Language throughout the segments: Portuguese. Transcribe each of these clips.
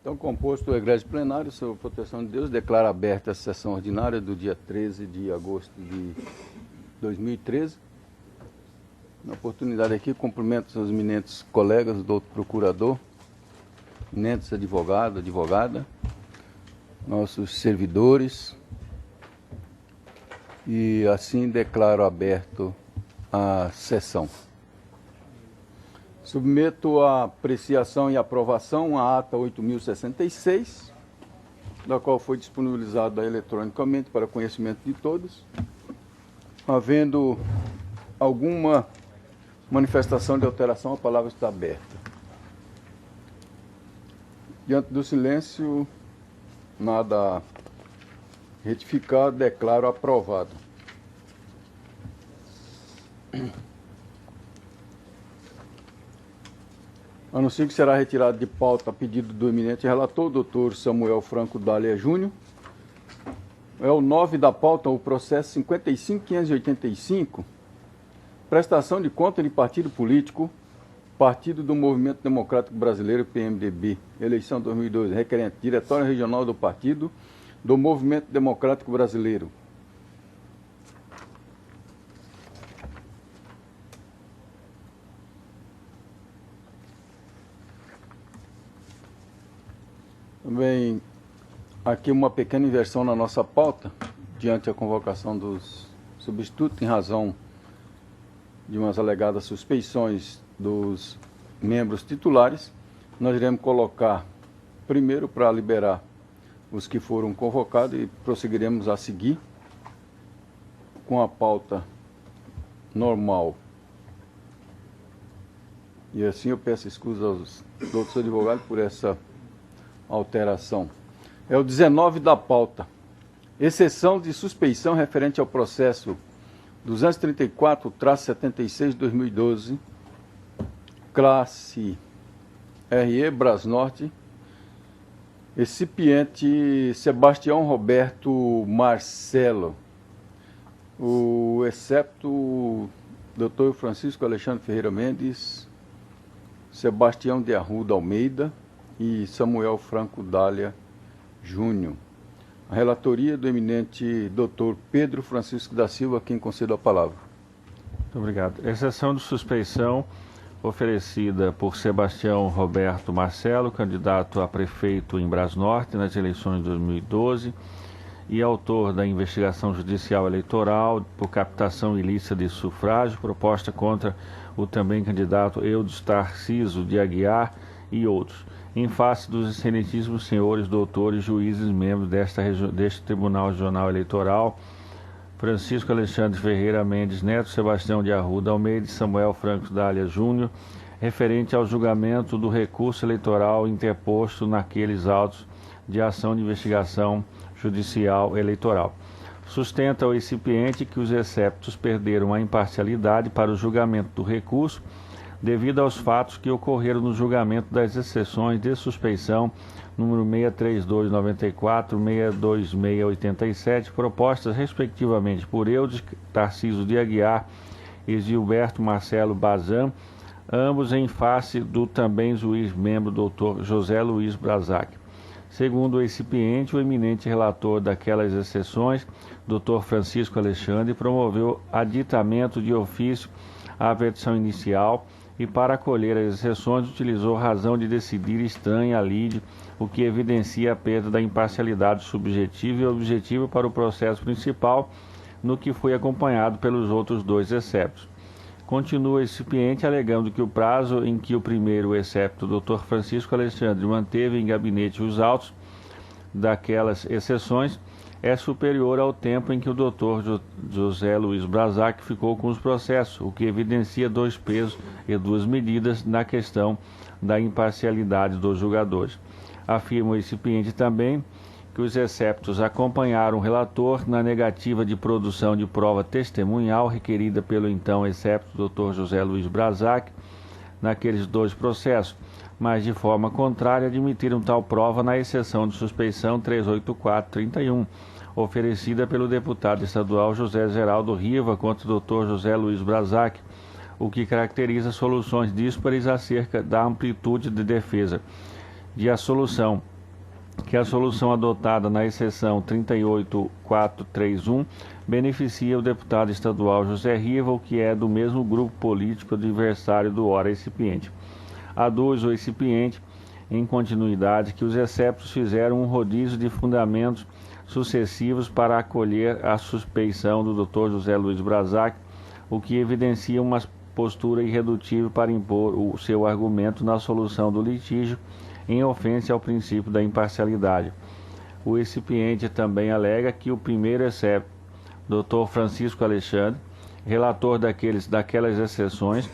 Então, composto o egrégio plenário, sob a proteção de Deus, declara aberta a sessão ordinária do dia 13 de agosto de 2013. Na oportunidade aqui, cumprimento os eminentes colegas do doutor procurador, eminentes advogado, advogada, nossos servidores, e assim declaro aberto a sessão. Submeto à apreciação e aprovação a ata 8.066, da qual foi disponibilizada eletronicamente para conhecimento de todos. Havendo alguma manifestação de alteração, a palavra está aberta. Diante do silêncio, nada a retificar, declaro aprovado. Anuncio que será retirado de pauta a pedido do eminente relator, doutor Samuel Franco Dália Júnior. É o 9 da pauta, o processo 55.585, prestação de conta de partido político, Partido do Movimento Democrático Brasileiro, PMDB, eleição 2012, requerente, Diretório Regional do Partido do Movimento Democrático Brasileiro. Também aqui uma pequena inversão na nossa pauta, diante da convocação dos substitutos, em razão de umas alegadas suspeições dos membros titulares. Nós iremos colocar primeiro para liberar os que foram convocados e prosseguiremos a seguir com a pauta normal. E assim eu peço escusa aos outros advogados por essa alteração. É o 19 da pauta. Exceção de suspeição referente ao processo 234-76/2012, classe RE Brasnorte, recipiente Sebastião Roberto Marcelo, o excepto Dr. Francisco Alexandre Ferreira Mendes, Sebastião de Arruda Almeida e Samuel Franco Dália Júnior. A relatoria do eminente Dr. Pedro Francisco da Silva, a quem concedo a palavra. Muito obrigado. Exceção de suspeição oferecida por Sebastião Roberto Marcelo, candidato a prefeito em Brasnorte nas eleições de 2012 e autor da investigação judicial eleitoral por captação ilícita de sufrágio proposta contra o também candidato Eudes Tarciso de Aguiar e outros, em face dos excelentíssimos senhores doutores juízes membros deste Tribunal Regional Eleitoral, Francisco Alexandre Ferreira Mendes Neto, Sebastião de Arruda Almeida e Samuel Franco Dália Júnior, referente ao julgamento do recurso eleitoral interposto naqueles autos de ação de investigação judicial eleitoral. Sustenta o recipiente que os exceptos perderam a imparcialidade para o julgamento do recurso devido aos fatos que ocorreram no julgamento das exceções de suspeição número 63294, 62687, propostas respectivamente por Eudes Tarciso de Aguiar e Gilberto Marcelo Bazan, ambos em face do também juiz membro Dr. José Luiz Brazac. Segundo o recipiente, o eminente relator daquelas exceções, Dr. Francisco Alexandre, promoveu aditamento de ofício à versão inicial e, para acolher as exceções, utilizou razão de decidir estranha à lide, o que evidencia a perda da imparcialidade subjetiva e objetiva para o processo principal, no que foi acompanhado pelos outros dois exceptos. Continua o recipiente alegando que o prazo em que o primeiro excepto, Dr. Francisco Alexandre, manteve em gabinete os autos daquelas exceções é superior ao tempo em que o Dr. José Luiz Brazac ficou com os processos, o que evidencia dois pesos e duas medidas na questão da imparcialidade dos julgadores. Afirma o recipiente também que os exceptos acompanharam o relator na negativa de produção de prova testemunhal requerida pelo então excepto Dr. José Luiz Brazac naqueles dois processos, mas de forma contrária admitiram tal prova na exceção de suspeição 384/31, oferecida pelo deputado estadual José Geraldo Riva contra o Dr. José Luiz Brazac, o que caracteriza soluções díspares acerca da amplitude de defesa de a solução que a solução adotada na exceção 38431 beneficia o deputado estadual José Rival, que é do mesmo grupo político adversário do ora recipiente. Aduz o recipiente, em continuidade, que os exceptos fizeram um rodízio de fundamentos sucessivos para acolher a suspeição do Dr. José Luiz Brazac, o que evidencia uma postura irredutível para impor o seu argumento na solução do litígio, em ofensa ao princípio da imparcialidade. O recipiente também alega que o primeiro excepto, Dr. Francisco Alexandre, relator daquelas exceções,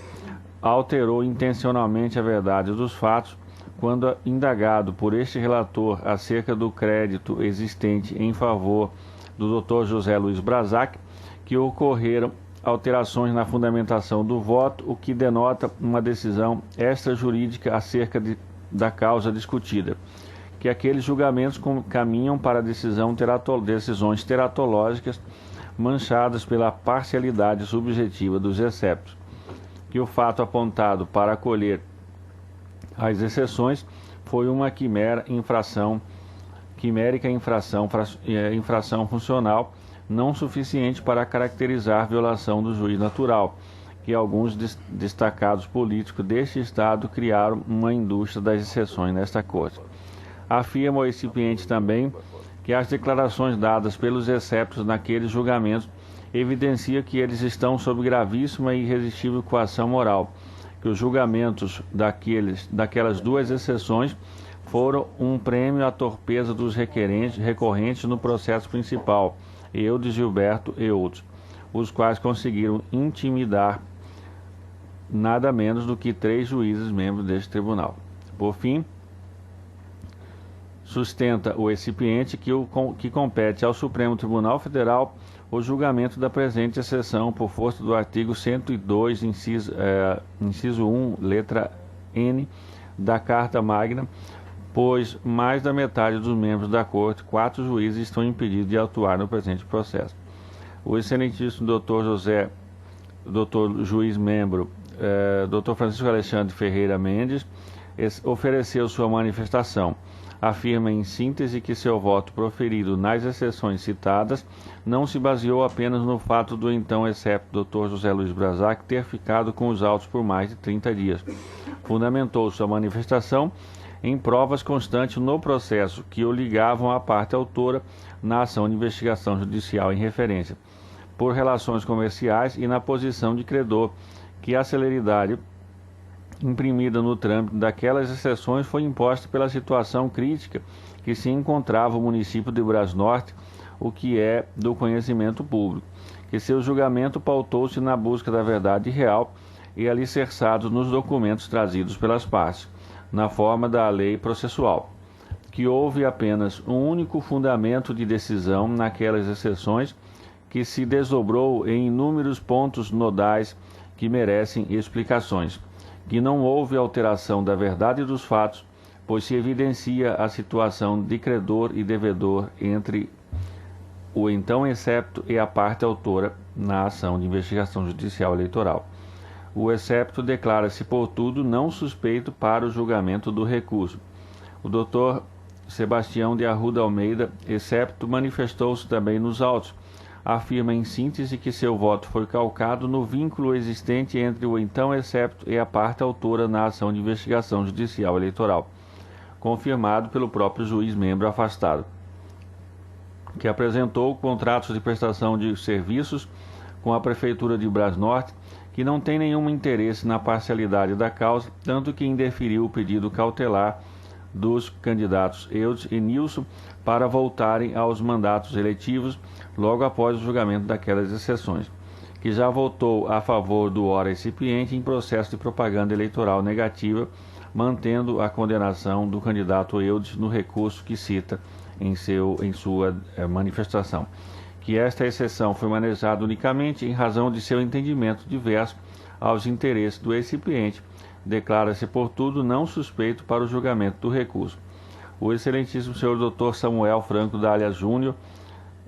alterou intencionalmente a verdade dos fatos quando indagado por este relator acerca do crédito existente em favor do Dr. José Luiz Brazac, que ocorreram alterações na fundamentação do voto, o que denota uma decisão extrajurídica acerca da causa discutida, que aqueles julgamentos caminham para decisões teratológicas manchadas pela parcialidade subjetiva dos exceptos, que o fato apontado para acolher as exceções foi uma quimérica infração funcional não suficiente para caracterizar violação do juiz natural, que alguns destacados políticos deste Estado criaram uma indústria das exceções nesta corte. Afirma o recipiente também que as declarações dadas pelos exceptos naqueles julgamentos evidenciam que eles estão sob gravíssima e irresistível coação moral, que os julgamentos daquelas duas exceções foram um prêmio à torpeza dos recorrentes no processo principal, Eudes, Gilberto e outros, os quais conseguiram intimidar nada menos do que 3 juízes membros deste tribunal. Por fim, sustenta o recipiente que compete ao Supremo Tribunal Federal o julgamento da presente exceção por força do artigo 102, inciso 1, letra N, da Carta Magna, pois mais da metade dos membros da Corte, 4 juízes, estão impedidos de atuar no presente processo. O excelentíssimo Dr. Juiz Membro, Dr. Francisco Alexandre Ferreira Mendes, ofereceu sua manifestação. Afirma em síntese que seu voto proferido nas exceções citadas não se baseou apenas no fato do então excepto Dr. José Luiz Brazac ter ficado com os autos por mais de 30 dias. Fundamentou sua manifestação em provas constantes no processo que o ligavam à parte autora na ação de investigação judicial em referência, por relações comerciais e na posição de credor, que a celeridade imprimida no trâmite daquelas exceções foi imposta pela situação crítica que se encontrava o município de Brasnorte, o que é do conhecimento público, que seu julgamento pautou-se na busca da verdade real e alicerçado nos documentos trazidos pelas partes, na forma da lei processual, que houve apenas um único fundamento de decisão naquelas exceções, que se desdobrou em inúmeros pontos nodais que merecem explicações, que não houve alteração da verdade dos fatos, pois se evidencia a situação de credor e devedor entre o então excepto e a parte autora na ação de investigação judicial eleitoral. O excepto declara-se, portudo, não suspeito para o julgamento do recurso. O Dr. Sebastião de Arruda Almeida, excepto, manifestou-se também nos autos. Afirma em síntese que seu voto foi calcado no vínculo existente entre o então excepto e a parte autora na ação de investigação judicial eleitoral, confirmado pelo próprio juiz membro afastado, que apresentou contratos de prestação de serviços com a Prefeitura de Brasnorte, que não tem nenhum interesse na parcialidade da causa, tanto que indeferiu o pedido cautelar dos candidatos Eudes e Nilson para voltarem aos mandatos eletivos logo após o julgamento daquelas exceções, que já votou a favor do ora recipiente em processo de propaganda eleitoral negativa, mantendo a condenação do candidato Eudes no recurso que cita em sua manifestação, que esta exceção foi manejada unicamente em razão de seu entendimento diverso aos interesses do recipiente, declara-se, portudo, não suspeito para o julgamento do recurso. O excelentíssimo senhor Dr. Samuel Franco Dália Júnior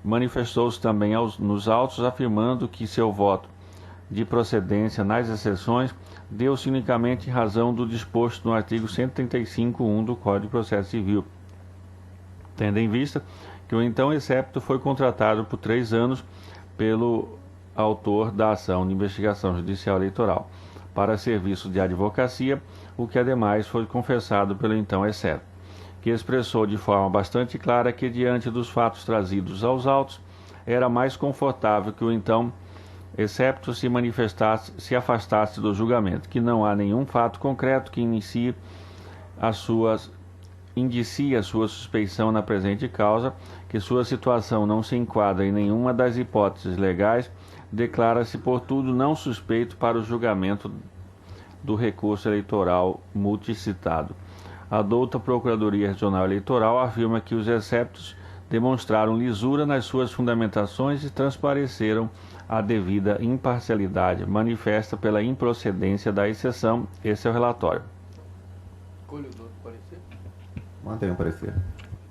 manifestou-se também nos autos, afirmando que seu voto de procedência nas exceções deu-se unicamente em razão do disposto no artigo 135.1 do Código de Processo Civil, tendo em vista que o então excepto foi contratado por 3 anos pelo autor da ação de investigação judicial eleitoral para serviço de advocacia, o que ademais foi confessado pelo então excepto, que expressou de forma bastante clara que, diante dos fatos trazidos aos autos, era mais confortável que o então excepto se afastasse do julgamento, que não há nenhum fato concreto que indicie a sua suspeição na presente causa, que sua situação não se enquadra em nenhuma das hipóteses legais, declara-se, portudo, não suspeito para o julgamento do recurso eleitoral multicitado. A douta Procuradoria Regional Eleitoral afirma que os exceptos demonstraram lisura nas suas fundamentações e transpareceram a devida imparcialidade, manifesta pela improcedência da exceção. Esse é o relatório. Escolha o outro parecer. Mantenha o parecer.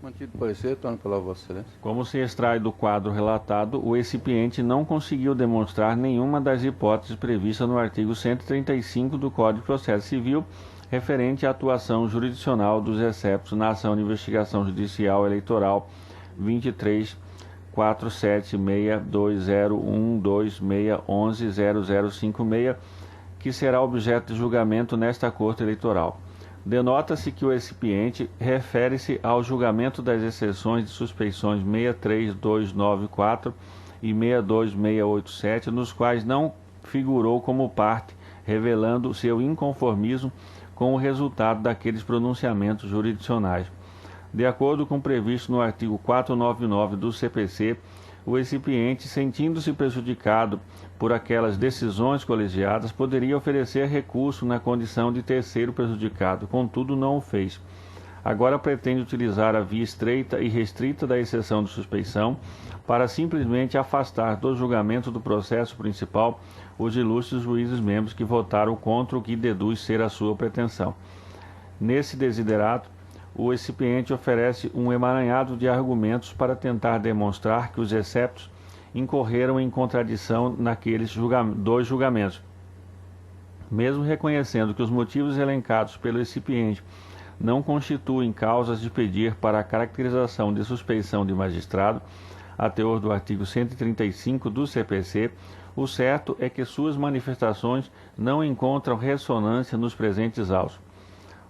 Mantido o parecer, torno pela Vossa Excelência. Como se extrai do quadro relatado, o recipiente não conseguiu demonstrar nenhuma das hipóteses previstas no artigo 135 do Código de Processo Civil, referente à atuação jurisdicional dos exceptos na ação de investigação judicial eleitoral 23.47620126110056, que será objeto de julgamento nesta Corte Eleitoral. Denota-se que o recipiente refere-se ao julgamento das exceções de suspeições 63294 e 62687, nos quais não figurou como parte, revelando seu inconformismo com o resultado daqueles pronunciamentos jurisdicionais. De acordo com o previsto no artigo 499 do CPC, o recipiente, sentindo-se prejudicado por aquelas decisões colegiadas, poderia oferecer recurso na condição de terceiro prejudicado, contudo não o fez. Agora pretende utilizar a via estreita e restrita da exceção de suspeição para simplesmente afastar do julgamento do processo principal os ilustres juízes membros que votaram contra o que deduz ser a sua pretensão. Nesse desiderato, o recipiente oferece um emaranhado de argumentos para tentar demonstrar que os exceptos incorreram em contradição naqueles dois julgamentos. Mesmo reconhecendo que os motivos elencados pelo recipiente não constituem causas de pedir para a caracterização de suspeição de magistrado, a teor do artigo 135 do CPC, o certo é que suas manifestações não encontram ressonância nos presentes autos.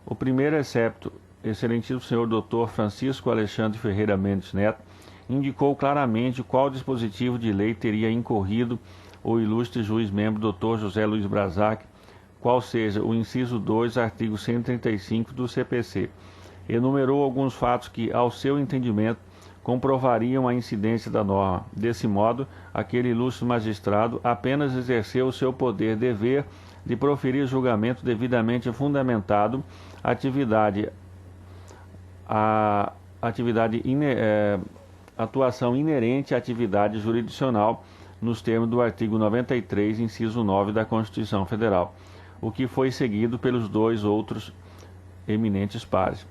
O primeiro excepto, excelentíssimo senhor Dr. Francisco Alexandre Ferreira Mendes Neto, indicou claramente qual dispositivo de lei teria incorrido o ilustre juiz-membro Dr. José Luiz Brazac, qual seja o inciso 2, artigo 135 do CPC. Enumerou alguns fatos que, ao seu entendimento, comprovariam a incidência da norma. Desse modo, aquele ilustre magistrado apenas exerceu o seu poder-dever de proferir julgamento devidamente fundamentado, atuação inerente à atividade jurisdicional nos termos do artigo 93, inciso 9 da Constituição Federal, o que foi seguido pelos dois outros eminentes pares.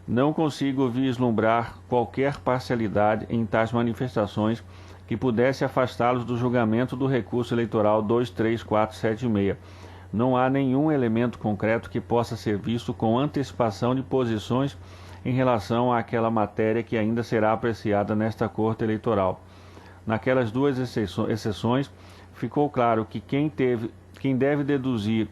Não consigo vislumbrar qualquer parcialidade em tais manifestações que pudesse afastá-los do julgamento do recurso eleitoral 23476. Não há nenhum elemento concreto que possa ser visto com antecipação de posições em relação àquela matéria que ainda será apreciada nesta Corte Eleitoral. Naquelas duas exceções, ficou claro que quem teve deduzido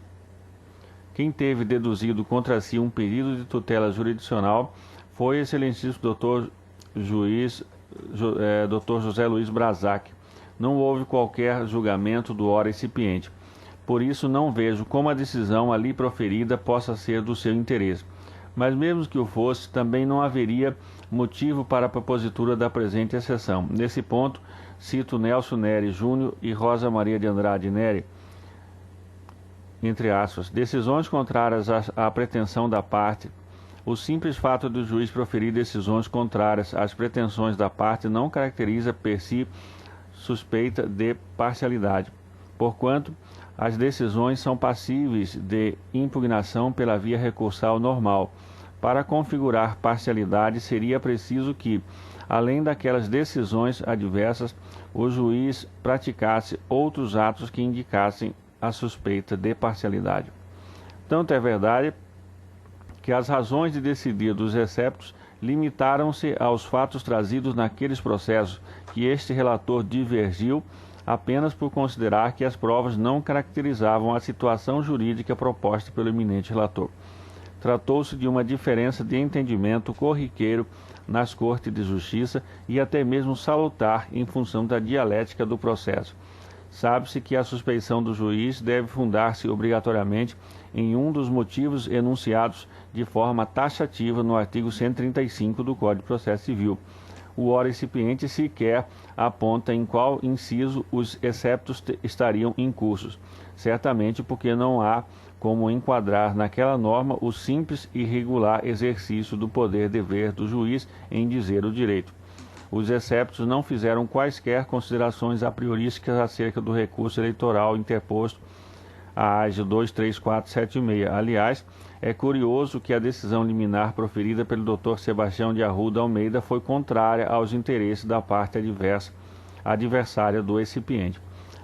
contra si um pedido de tutela jurisdicional foi o excelentíssimo Dr. José Luiz Brazac. Não houve qualquer julgamento do ora recipiente. Por isso não vejo como a decisão ali proferida possa ser do seu interesse. Mas mesmo que o fosse, também não haveria motivo para a propositura da presente exceção. Nesse ponto, cito Nelson Nery Júnior e Rosa Maria de Andrade Nery, entre aspas, decisões contrárias à pretensão da parte. O simples fato do juiz proferir decisões contrárias às pretensões da parte não caracteriza per si suspeita de parcialidade, porquanto as decisões são passíveis de impugnação pela via recursal normal. Para configurar parcialidade, seria preciso que, além daquelas decisões adversas, o juiz praticasse outros atos que indicassem a suspeita de parcialidade. Tanto é verdade que as razões de decidir dos exceptos limitaram-se aos fatos trazidos naqueles processos que este relator divergiu apenas por considerar que as provas não caracterizavam a situação jurídica proposta pelo eminente relator. Tratou-se de uma diferença de entendimento corriqueiro nas Cortes de Justiça e até mesmo salutar em função da dialética do processo. Sabe-se que a suspeição do juiz deve fundar-se obrigatoriamente em um dos motivos enunciados de forma taxativa no artigo 135 do Código de Processo Civil. O ora recipiente sequer aponta em qual inciso os exceptos estariam incursos, certamente porque não há como enquadrar naquela norma o simples e regular exercício do poder-dever do juiz em dizer o direito. Os exceptos não fizeram quaisquer considerações a priorísticas acerca do recurso eleitoral interposto à AG 234766. Aliás, é curioso que a decisão liminar proferida pelo Dr. Sebastião de Arruda Almeida foi contrária aos interesses da parte adversária do recipiente.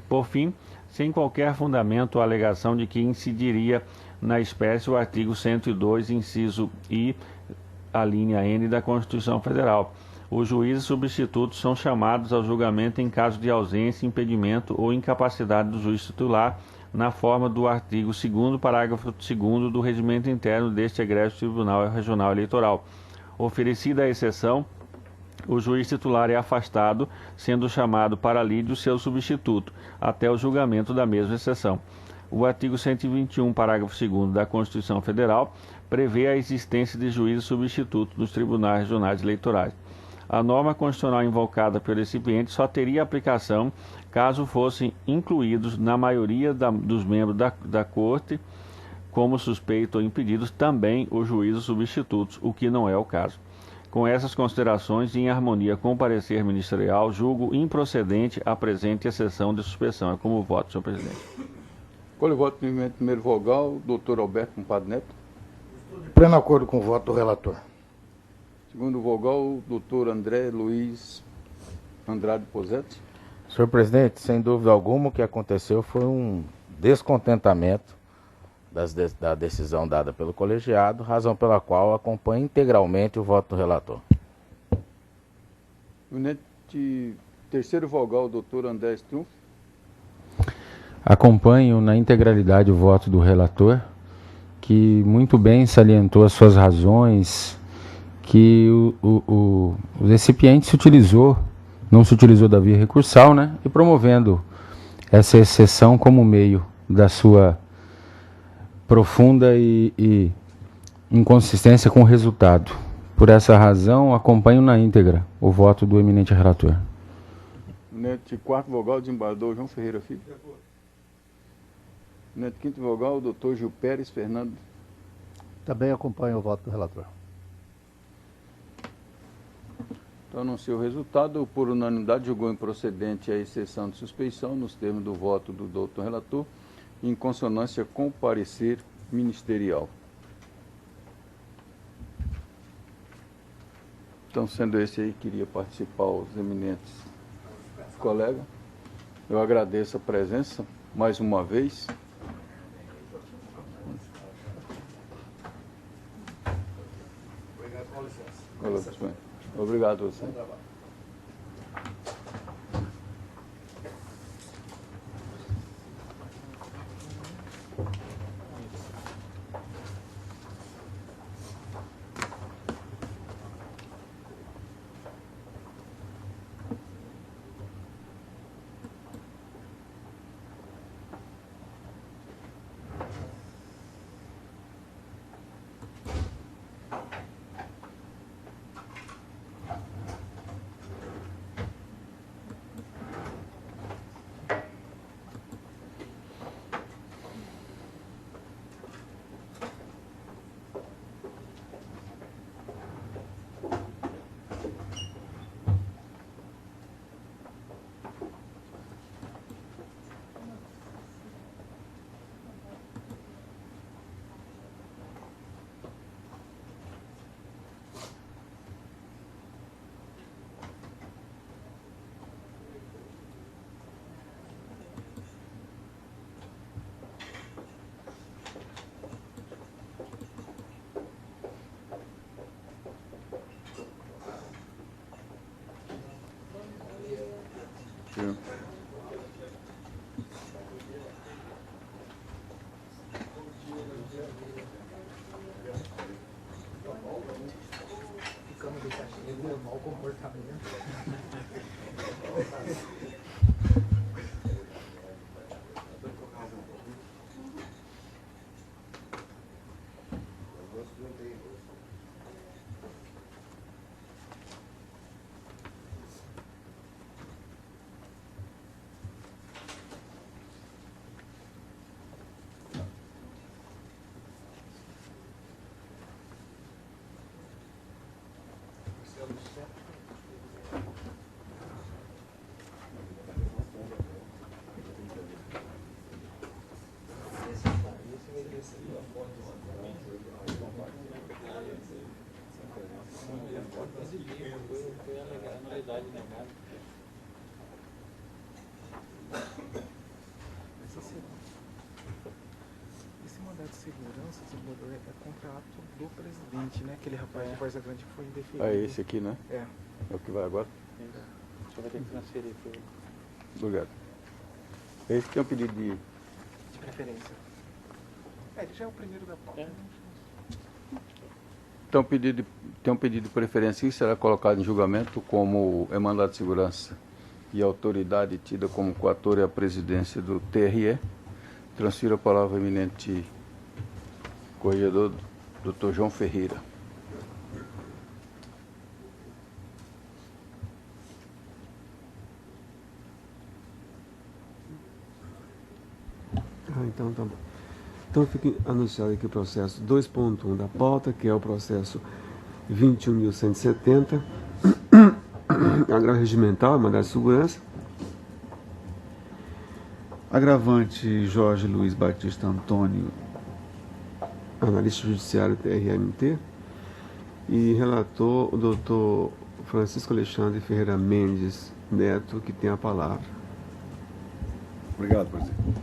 Por fim, sem qualquer fundamento a alegação de que incidiria na espécie o artigo 102, inciso I, a linha N da Constituição Federal. Os juízes substitutos são chamados ao julgamento em caso de ausência, impedimento ou incapacidade do juiz titular, na forma do artigo 2º, parágrafo 2º do Regimento Interno deste egrégio Tribunal Regional Eleitoral. Oferecida a exceção, o juiz titular é afastado, sendo chamado para lide o seu substituto, até o julgamento da mesma exceção. O artigo 121, parágrafo 2º da Constituição Federal, prevê a existência de juízes substitutos nos tribunais regionais eleitorais. A norma constitucional invocada pelo recipiente só teria aplicação caso fossem incluídos na maioria dos membros da Corte, como suspeito ou impedidos, também os juízes substitutos, o que não é o caso. Com essas considerações e em harmonia com o parecer ministerial, julgo improcedente a presente exceção de suspensão. É como voto, senhor presidente. Colhe o voto do primeiro vogal, doutor Alberto Compadre Neto. De pleno acordo com o voto do relator. Segundo vogal, doutor André Luiz Andrade Posetti. Senhor presidente, sem dúvida alguma, o que aconteceu foi um descontentamento da decisão dada pelo colegiado, razão pela qual acompanho integralmente o voto do relator. Terceiro vogal, doutor André Strumpf. Acompanho na integralidade o voto do relator, que muito bem salientou as suas razões, que o recipiente não se utilizou da via recursal, né, e promovendo essa exceção como meio da sua profunda e inconsistência com o resultado. Por essa razão, acompanho na íntegra o voto do eminente relator. Quarto vogal, desembargador João Ferreira Filho. Quinto vogal, doutor Gil Pérez Fernando. Também acompanho o voto do relator. Então, anuncio o resultado. Por unanimidade, julgou improcedente a exceção de suspeição nos termos do voto do doutor relator, em consonância com o parecer ministerial. Então, sendo esse aí, queria participar os eminentes colegas. Eu agradeço a presença mais uma vez. Obrigado, com licença. Obrigado a você. Sim. Esse mandato de segurança, desembargador, é contrato do presidente, né? Aquele rapaz de Varza Grande foi indeferido. É esse aqui, né? É. É o que vai agora? Só vai ter que transferir para ele. Obrigado. Esse que é um pedido de... De preferência. É, ele já é o primeiro da pauta. Então, tem um pedido de preferência que será colocado em julgamento como é mandado de segurança e a autoridade tida como coator é a presidência do TRE. Transfiro a palavra ao eminente corregedor, Dr. João Ferreira. Então tá bom. Então fica anunciado aqui o processo 2.1 da pauta, que é o processo 21.170, agravo regimental, mandado de segurança. Agravante Jorge Luiz Batista Antônio, analista judiciário TRMT. E relator o doutor Francisco Alexandre Ferreira Mendes Neto, que tem a palavra. Obrigado, presidente.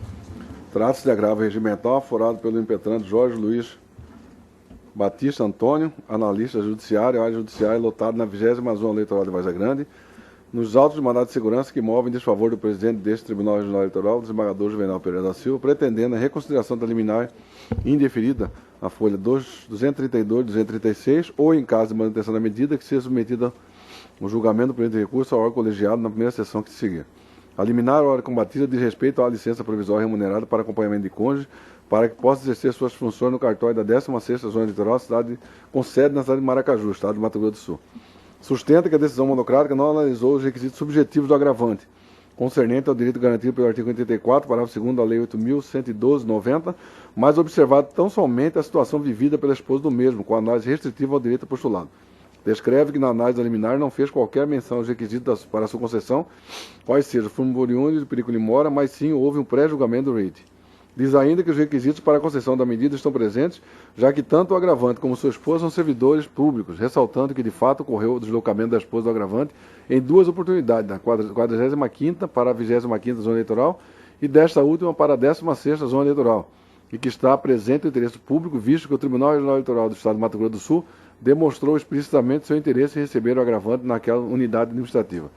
Trata-se de agravo regimental aforado pelo impetrante Jorge Luiz Batista Antônio, analista judiciário, área judiciária, lotado na 20ª Zona Eleitoral de Varza Grande, nos autos de mandado de segurança que movem em desfavor do presidente deste Tribunal Regional Eleitoral, desembargador Juvenal Pereira da Silva, pretendendo a reconsideração da liminar indeferida, a folha 232 e 236, ou, em caso de manutenção da medida, que seja submetida ao julgamento do presidente de recurso ao órgão colegiado na primeira sessão que se seguir. A liminar hora combatida diz respeito à licença provisória remunerada para acompanhamento de cônjuge, para que possa exercer suas funções no cartório da 16ª Zona Eleitoral, com sede na cidade de Maracaju, estado de Mato Grosso do Sul. Sustenta que a decisão monocrática não analisou os requisitos subjetivos do agravante, concernente ao direito garantido pelo artigo 84, parágrafo 2º da Lei 8.112/90, mas observado tão somente a situação vivida pela esposa do mesmo, com análise restritiva ao direito postulado. Descreve que na análise da liminar não fez qualquer menção aos requisitos para a sua concessão, quais sejam fumo oriundo de perigo mora, mas sim houve um pré-julgamento do REIT. Diz ainda que os requisitos para a concessão da medida estão presentes, já que tanto o agravante como sua esposa são servidores públicos, ressaltando que de fato ocorreu o deslocamento da esposa do agravante em duas oportunidades, na 45ª para a 25ª Zona Eleitoral e desta última para a 16ª Zona Eleitoral, e que está presente o interesse público, visto que o Tribunal Regional Eleitoral do Estado de Mato Grosso do Sul demonstrou explicitamente seu interesse em receber o agravante naquela unidade administrativa.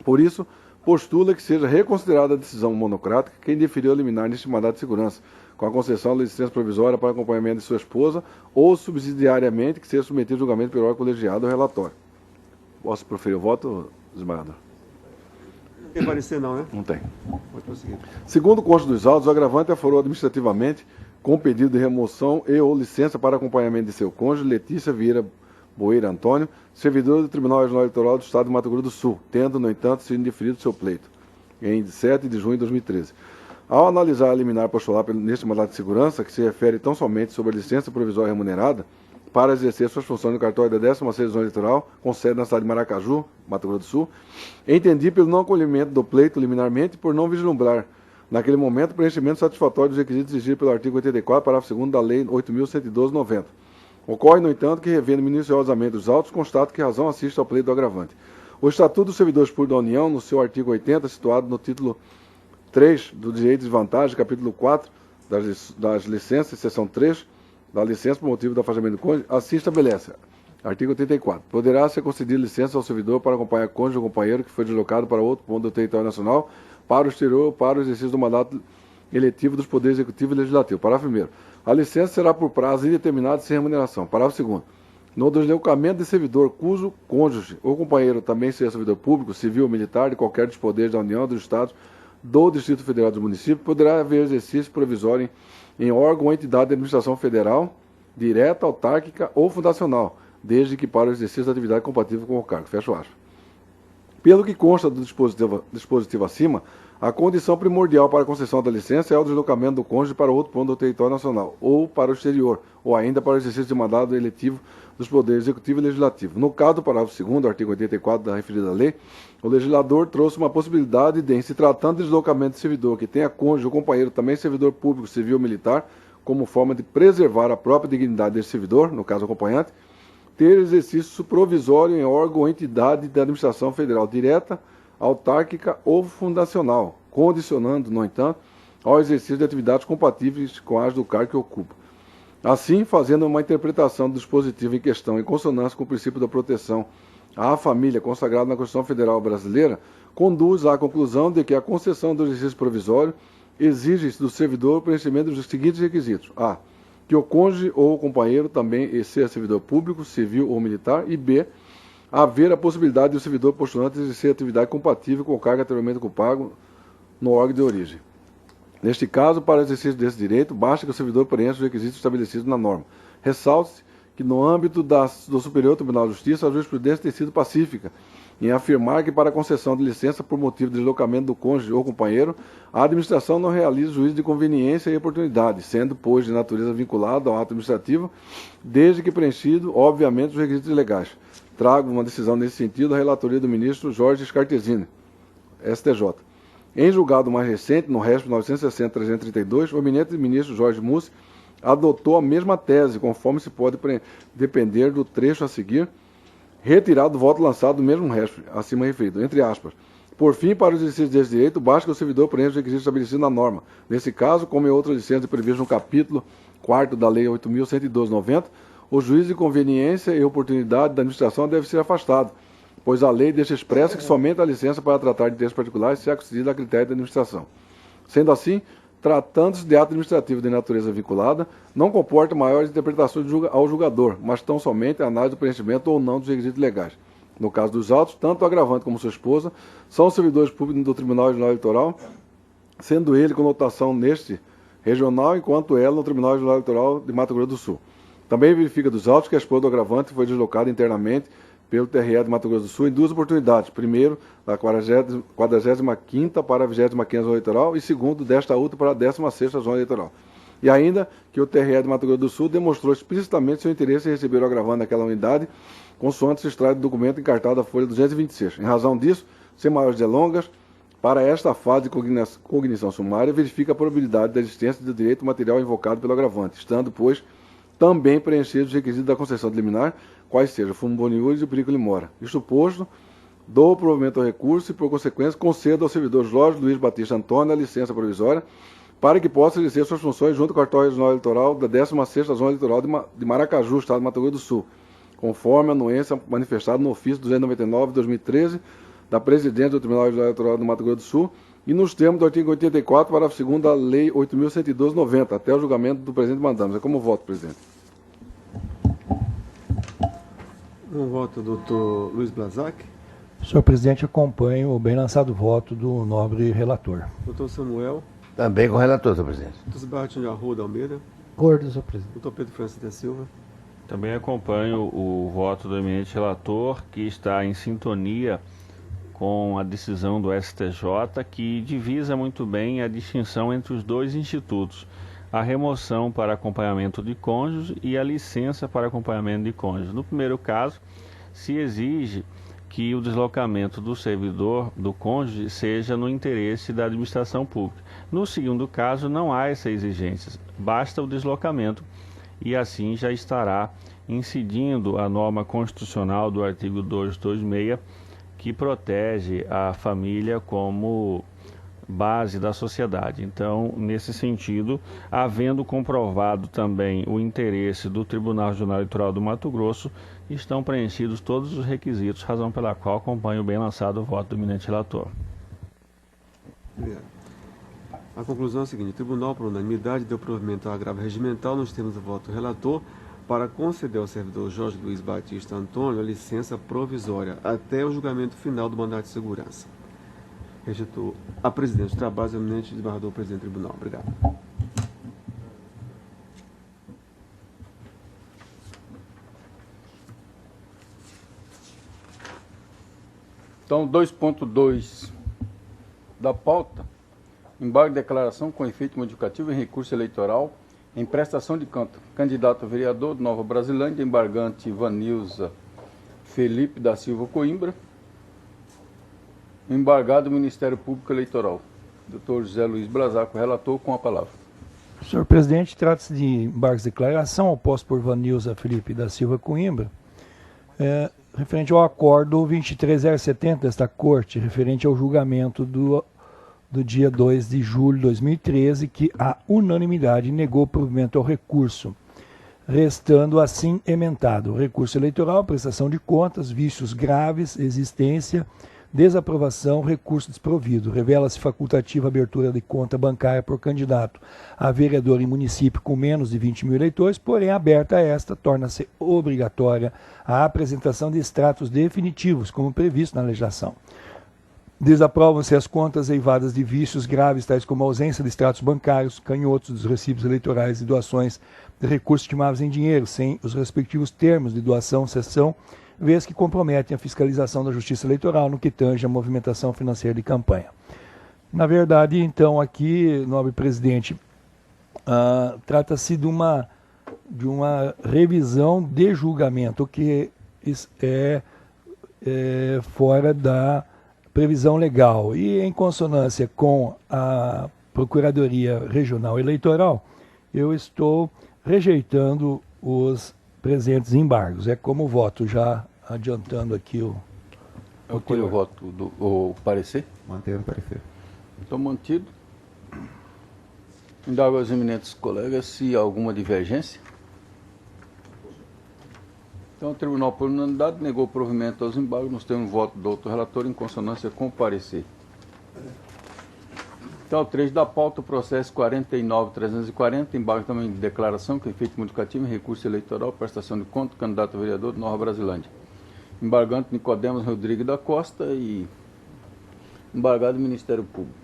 Por isso, postula que seja reconsiderada a decisão monocrática que indeferiu a liminar neste mandato de segurança, com a concessão da licença provisória para acompanhamento de sua esposa ou subsidiariamente que seja submetido a julgamento pelo órgão colegiado ou relatório. Posso proferir o voto, desembargador? Não tem parecer não, né? Não tem. Pode prosseguir. Segundo o consta dos autos, o agravante aforou administrativamente com pedido de remoção e ou licença para acompanhamento de seu cônjuge, Letícia Vieira Boeira Antônio, servidora do Tribunal Regional Eleitoral do Estado de Mato Grosso do Sul, tendo, no entanto, sido indeferido seu pleito, em 7 de junho de 2013. Ao analisar a liminar postulada neste mandato de segurança, que se refere tão somente sobre a licença provisória remunerada para exercer suas funções no cartório da 16ª Zona Eleitoral, com sede na cidade de Maracaju, Mato Grosso do Sul, entendi pelo não acolhimento do pleito liminarmente por não vislumbrar, naquele momento, preenchimento satisfatório dos requisitos exigidos pelo artigo 84, parágrafo 2º da Lei 8.112/90. Ocorre, no entanto, que, revendo minuciosamente os autos, constato que razão assiste ao pleito do agravante. O Estatuto dos Servidores Públicos da União, no seu artigo 80, situado no título 3 do Direito de Vantagem, capítulo 4 das licenças, seção 3, da licença por motivo do afastamento do cônjuge, assim estabelece. Artigo 84. Poderá ser concedida licença ao servidor para acompanhar cônjuge ou companheiro que foi deslocado para outro ponto do território nacional, para o exterior ou para o exercício do mandato eletivo dos poderes executivo e legislativo. Parágrafo 1º. A licença será por prazo indeterminado sem remuneração. Parágrafo 2º. No deslocamento de servidor cujo cônjuge ou companheiro também seja servidor público, civil ou militar de qualquer dos poderes da União, dos Estados, do Distrito Federal do município, poderá haver exercício provisório em órgão ou entidade de administração federal, direta, autárquica ou fundacional, desde que para o exercício da atividade compatível com o cargo. Fecha aspas. Pelo que consta do dispositivo acima, a condição primordial para a concessão da licença é o deslocamento do cônjuge para outro ponto do território nacional, ou para o exterior, ou ainda para o exercício de mandado eletivo dos poderes executivo e legislativo. No caso do parágrafo 2º, artigo 84 da referida lei, o legislador trouxe uma possibilidade de, em se tratando de deslocamento de servidor que tenha cônjuge ou companheiro também servidor público, civil ou militar, como forma de preservar a própria dignidade desse servidor, no caso acompanhante, ter exercício provisório em órgão ou entidade da administração federal direta, autárquica ou fundacional, condicionando, no entanto, ao exercício de atividades compatíveis com as do cargo que ocupa. Assim, fazendo uma interpretação do dispositivo em questão em consonância com o princípio da proteção à família consagrado na Constituição Federal Brasileira, conduz à conclusão de que a concessão do exercício provisório exige do servidor o preenchimento dos seguintes requisitos: a. Que o cônjuge ou o companheiro também seja servidor público, civil ou militar, e b. Haver a possibilidade do servidor postulante exercer atividade compatível com o cargo anteriormente ocupado no órgão de origem. Neste caso, para o exercício desse direito, basta que o servidor preencha os requisitos estabelecidos na norma. Ressalte-se que, no âmbito do Superior Tribunal de Justiça, a jurisprudência tem sido pacífica em afirmar que, para a concessão de licença por motivo de deslocamento do cônjuge ou companheiro, a administração não realiza juízo de conveniência e oportunidade, sendo, pois, de natureza vinculada ao ato administrativo, desde que preenchido, obviamente, os requisitos legais. Trago uma decisão nesse sentido à relatoria do ministro Jorge Scartesini, STJ. Em julgado mais recente, no RESP 960-332, o eminente ministro Jorge Mussi adotou a mesma tese, conforme se pode depender do trecho a seguir, retirado do voto lançado do mesmo RESP, acima referido, entre aspas. Por fim, para o exercício desse direito, basta que o servidor preencha os requisitos estabelecidos na norma. Nesse caso, como em outras licenças previstas no capítulo 4º da Lei 8.112/90, o juízo de conveniência e oportunidade da administração deve ser afastado, pois a lei deixa expressa que somente a licença para tratar de interesses particulares será concedida a critério da administração. Sendo assim, tratando-se de ato administrativo de natureza vinculada, não comporta maiores interpretações ao julgador, mas tão somente a análise do preenchimento ou não dos requisitos legais. No caso dos autos, tanto o agravante como sua esposa são servidores públicos do Tribunal Regional Eleitoral, sendo ele com notação neste regional, enquanto ela no Tribunal Regional Eleitoral de Mato Grosso do Sul. Também verifica dos autos que a esposa do agravante foi deslocada internamente pelo TRE de Mato Grosso do Sul em duas oportunidades. Primeiro, da 45ª para a 25ª Zona Eleitoral e segundo, desta outra para a 16ª Zona Eleitoral. E ainda que o TRE de Mato Grosso do Sul demonstrou explicitamente seu interesse em receber o agravante naquela unidade, consoante se extrai do documento encartado da folha 226. Em razão disso, sem maiores delongas, para esta fase de cognição sumária, verifica a probabilidade da existência do direito material invocado pelo agravante, estando, pois, também preenchidos os requisitos da concessão de liminar, quais sejam o fundo boniúris e o perigo mora. Isto posto, dou provimento ao recurso e, por consequência, concedo ao servidor Jorge Luiz Batista Antônio a licença provisória para que possa exercer suas funções junto com o cartório regional eleitoral da 16ª Zona Eleitoral de Maracaju, Estado de Mato Grosso do Sul, conforme a anuência manifestada no ofício 299/2013 da Presidente do Tribunal Regional Eleitoral do Mato Grosso do Sul e nos termos do artigo 84, parágrafo 2º da Lei 8.112/90, até o julgamento do presente mandamos. É como voto, presidente. Um voto, doutor Luiz Blazac. Senhor presidente, acompanho o bem lançado voto do nobre relator. Doutor Samuel. Também com o relator, senhor presidente. Doutor Sebastião de Arruda Almeida. Acordo, senhor presidente. Doutor Pedro Francis da Silva. Também acompanho o voto do eminente relator, que está em sintonia com a decisão do STJ, que divisa muito bem a distinção entre os dois institutos, a remoção para acompanhamento de cônjuge e a licença para acompanhamento de cônjuge. No primeiro caso, se exige que o deslocamento do servidor, do cônjuge, seja no interesse da administração pública. No segundo caso, não há essa exigência, basta o deslocamento e assim já estará incidindo a norma constitucional do artigo 226, que protege a família como base da sociedade. Então, nesse sentido, havendo comprovado também o interesse do Tribunal Regional Eleitoral do Mato Grosso estão preenchidos todos os requisitos, razão pela qual acompanho o bem lançado o voto do eminente relator. Obrigado. A conclusão é a seguinte: o tribunal, por unanimidade, deu provimento ao agravo regimental nos termos do voto do relator para conceder ao servidor Jorge Luiz Batista Antônio a licença provisória até o julgamento final do mandato de segurança. Rejeitou a presidente do trabalho, o eminente desembargador presidente do tribunal. Obrigado. Então, 2.2 da pauta, embargo de declaração com efeito modificativo em recurso eleitoral em prestação de conta. Candidato a vereador de Nova Brasilândia, embargante Vanilza Felipe da Silva Coimbra. Embargado Ministério Público Eleitoral. Dr. José Luiz Brasaco, relator, com a palavra. Senhor presidente, trata-se de embargos de declaração oposto por Vanilza Felipe da Silva Coimbra, referente ao acordo 23070 desta Corte, referente ao julgamento do dia 2 de julho de 2013, que a unanimidade negou provimento ao recurso, restando assim emendado: recurso eleitoral, prestação de contas, vícios graves, existência, desaprovação, recurso desprovido. Revela-se facultativa a abertura de conta bancária por candidato a vereador em município com menos de 20 mil eleitores, porém aberta esta, torna-se obrigatória a apresentação de extratos definitivos, como previsto na legislação. Desaprovam-se as contas eivadas de vícios graves, tais como a ausência de extratos bancários, canhotos dos recibos eleitorais e doações de recursos estimáveis em dinheiro, sem os respectivos termos de doação, cessão, vez que comprometem a fiscalização da Justiça Eleitoral no que tange a movimentação financeira de campanha. Na verdade, então, aqui, nobre presidente, trata-se de uma revisão de julgamento, que é fora da previsão legal. E em consonância com a Procuradoria Regional Eleitoral, eu estou rejeitando os presentes embargos. É como voto, já adiantando aqui o Acolho o voto o parecer? Manter o parecer. Então, mantido. Indago aos eminentes colegas se há alguma divergência. Então, o tribunal, por unanimidade, negou o provimento aos embargos nos termos do voto do outro relator em consonância com o parecer. Então, o 3 da pauta, o processo 49.340, embargo também de declaração com efeito modificativo em recurso eleitoral, prestação de conta, candidato a vereador de Nova Brasilândia. Embargante Nicodemos Rodrigues da Costa e embargado do Ministério Público.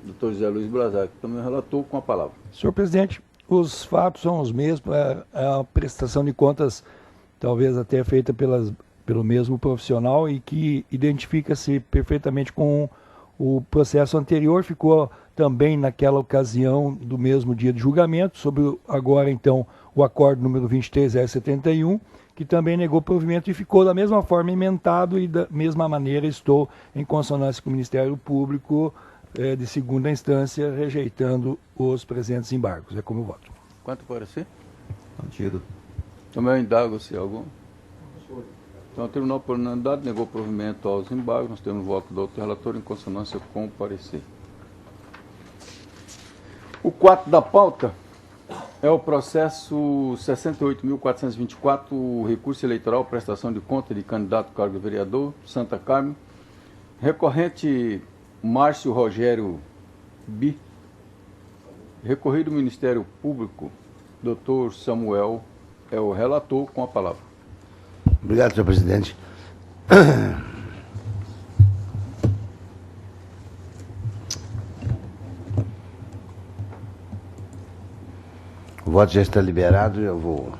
Dr. José Luiz Brasac, também relator, com a palavra. Senhor presidente, os fatos são os mesmos, a prestação de contas talvez até feita pelo mesmo profissional e que identifica-se perfeitamente com o processo anterior, ficou também naquela ocasião do mesmo dia de julgamento, sobre agora então o acordo número 23071, que também negou provimento e ficou da mesma forma emendado e da mesma maneira estou em consonância com o Ministério Público de segunda instância, rejeitando os presentes embargos. É como eu voto. Quanto parecer? Mantido. Também indago se algum. Então, o tribunal, por unanimidade, negou provimento aos embargos. Nós temos o voto do outro relator em consonância com o parecer. O 4 da pauta é o processo 68.424, o recurso eleitoral, prestação de conta de candidato ao cargo de vereador, Santa Carmen. Recorrente Márcio Rogério Bi. Recorrido do Ministério Público, Dr. Samuel é o relator, com a palavra. Obrigado, senhor presidente. O voto já está liberado. Eu vou.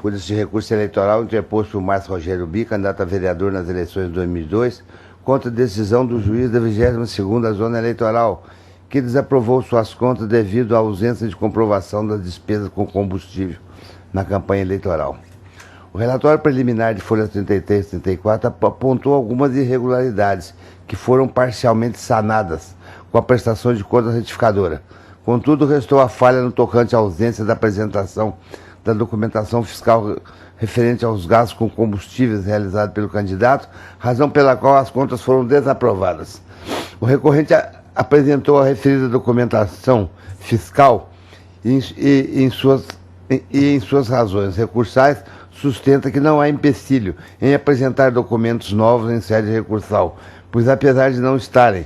Por esse recurso eleitoral interposto por Márcio Rogério Bi, candidato a vereador nas eleições de 2002, contra a decisão do juiz da 22ª Zona Eleitoral, que desaprovou suas contas devido à ausência de comprovação das despesas com combustível na campanha eleitoral. O relatório preliminar de folhas 33 e 34 apontou algumas irregularidades que foram parcialmente sanadas com a prestação de contas retificadora. Contudo, restou a falha no tocante à ausência da apresentação da documentação fiscal referente aos gastos com combustíveis realizados pelo candidato, razão pela qual as contas foram desaprovadas. O recorrente apresentou a referida documentação fiscal e em suas razões recursais sustenta que não há empecilho em apresentar documentos novos em sede recursal, pois apesar de não estarem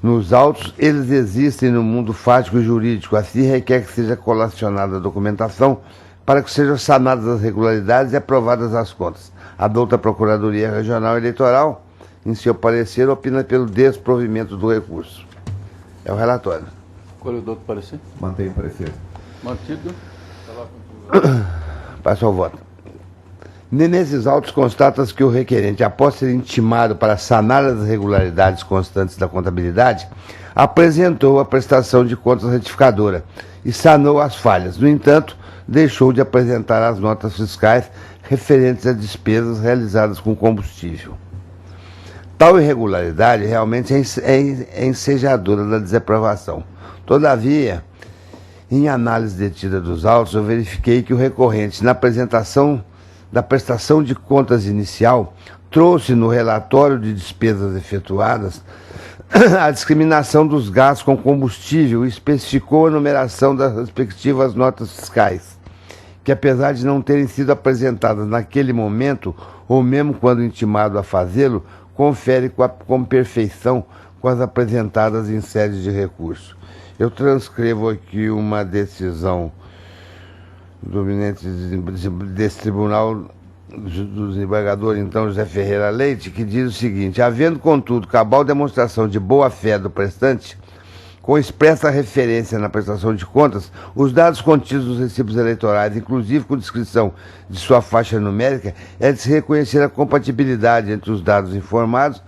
nos autos, eles existem no mundo fático e jurídico, assim requer que seja colacionada a documentação para que sejam sanadas as irregularidades e aprovadas as contas. A douta Procuradoria Regional Eleitoral, em seu parecer, opina pelo desprovimento do recurso. É o relatório. Qual é o outro parecer? Mantém o parecer. Mantido. Passo ao voto. Nesses autos constata-se que o requerente, após ser intimado para sanar as irregularidades constantes da contabilidade, apresentou a prestação de contas retificadora e sanou as falhas. No entanto, deixou de apresentar as notas fiscais referentes a despesas realizadas com combustível. Tal irregularidade realmente é ensejadora da desaprovação. Todavia, em análise detida dos autos, eu verifiquei que o recorrente, na apresentação da prestação de contas inicial, trouxe no relatório de despesas efetuadas a discriminação dos gastos com combustível e especificou a numeração das respectivas notas fiscais, que apesar de não terem sido apresentadas naquele momento, ou mesmo quando intimado a fazê-lo, confere com perfeição com as apresentadas em sede de recurso. Eu transcrevo aqui uma decisão do eminente desse tribunal, do desembargador, então, José Ferreira Leite, que diz o seguinte: havendo, contudo, cabal demonstração de boa-fé do prestante, com expressa referência na prestação de contas, os dados contidos nos recibos eleitorais, inclusive com descrição de sua faixa numérica, é de se reconhecer a compatibilidade entre os dados informados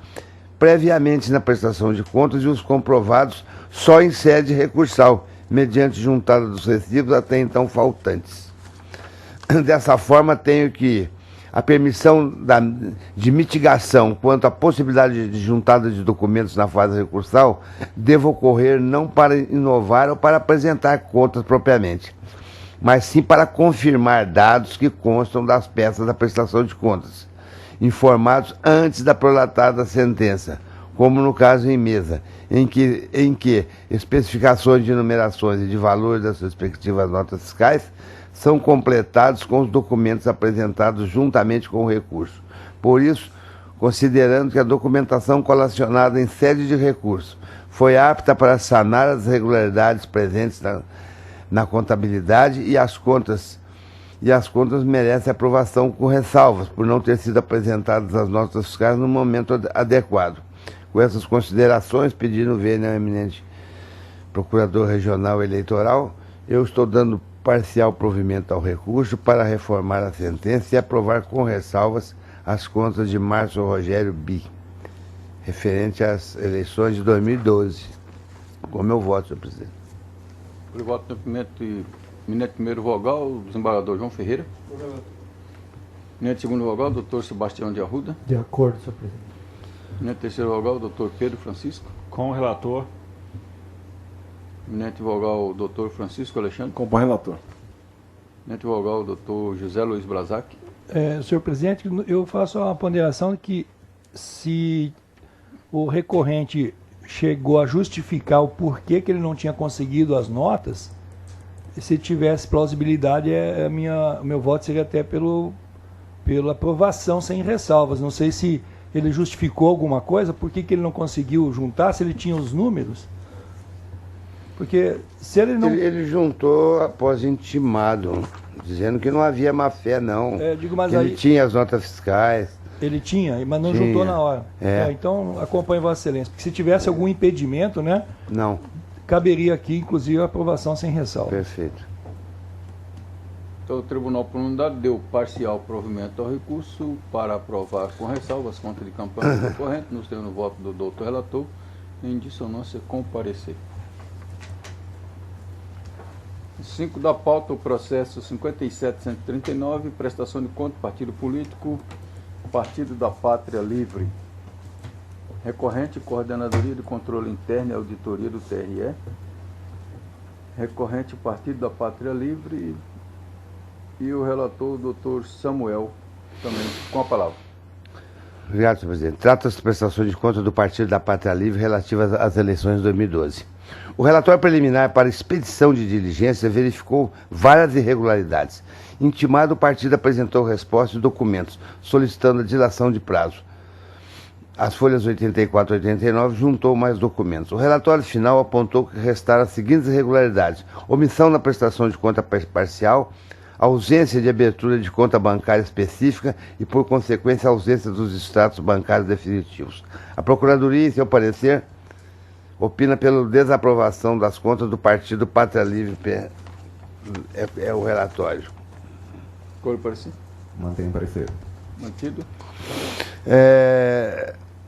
previamente na prestação de contas e os comprovados só em sede recursal, mediante juntada dos recibos até então faltantes. Dessa forma, tenho que a permissão de mitigação quanto à possibilidade de juntada de documentos na fase recursal deva ocorrer não para inovar ou para apresentar contas propriamente, mas sim para confirmar dados que constam das peças da prestação de contas, informados antes da prolatada sentença, como no caso em mesa, em que especificações de numerações e de valores das respectivas notas fiscais são completados com os documentos apresentados juntamente com o recurso. Por isso, considerando que a documentação colacionada em sede de recurso foi apta para sanar as irregularidades presentes na contabilidade e as contas merecem aprovação com ressalvas, por não ter sido apresentadas as notas fiscais no momento adequado. Com essas considerações, pedindo ver ao eminente Procurador Regional Eleitoral, eu estou dando parcial provimento ao recurso para reformar a sentença e aprovar com ressalvas as contas de Márcio Rogério Bi, referente às eleições de 2012. Com meu voto, senhor presidente. Por voto do eminente primeiro vogal, o desembargador João Ferreira. Eminente segundo vogal, doutor Sebastião de Arruda. De acordo, senhor presidente. Eminente terceiro vogal, doutor Pedro Francisco. Com o relator. Eminente vogal, doutor Francisco Alexandre. Com o relator. Eminente vogal, doutor José Luiz Brazac. Senhor presidente, eu faço uma ponderação de que se o recorrente chegou a justificar o porquê que ele não tinha conseguido as notas, se tivesse plausibilidade, meu voto seria até pela aprovação sem ressalvas. Não sei se ele justificou alguma coisa, por que ele não conseguiu juntar, se ele tinha os números. Porque se ele não... Ele juntou após intimado, dizendo que não havia má fé, não. Mas ele tinha as notas fiscais. Ele tinha, mas não juntou na hora. Então, acompanhe Vossa Excelência. Porque se tivesse algum impedimento, né? Não. Caberia aqui, inclusive, a aprovação sem ressalva. Perfeito. Então, o Tribunal por Unidade deu parcial provimento ao recurso para aprovar com ressalvas contas de campanha recorrente, nos termos do voto do doutor relator, em dissonância com o parecer. 5 da pauta, o processo 57.139, prestação de conta, partido político, Partido da Pátria Livre. Recorrente, Coordenadoria de Controle Interno e Auditoria do TRE. Recorrente, Partido da Pátria Livre. E o relator, o doutor Samuel, também com a palavra. Obrigado, senhor presidente. Trata-se de prestação de conta do Partido da Pátria Livre relativas às eleições de 2012. O relatório preliminar para expedição de diligência verificou várias irregularidades. Intimado, o partido apresentou resposta e documentos, solicitando a dilação de prazo. As folhas 84 e 89 juntou mais documentos. O relatório final apontou que restaram as seguintes irregularidades: omissão na prestação de conta parcial, ausência de abertura de conta bancária específica e, por consequência, ausência dos extratos bancários definitivos. A Procuradoria, em seu parecer, opina pela desaprovação das contas do partido Pátria Livre. É o relatório. Qual é o parecer? Mantém o parecer. Mantido.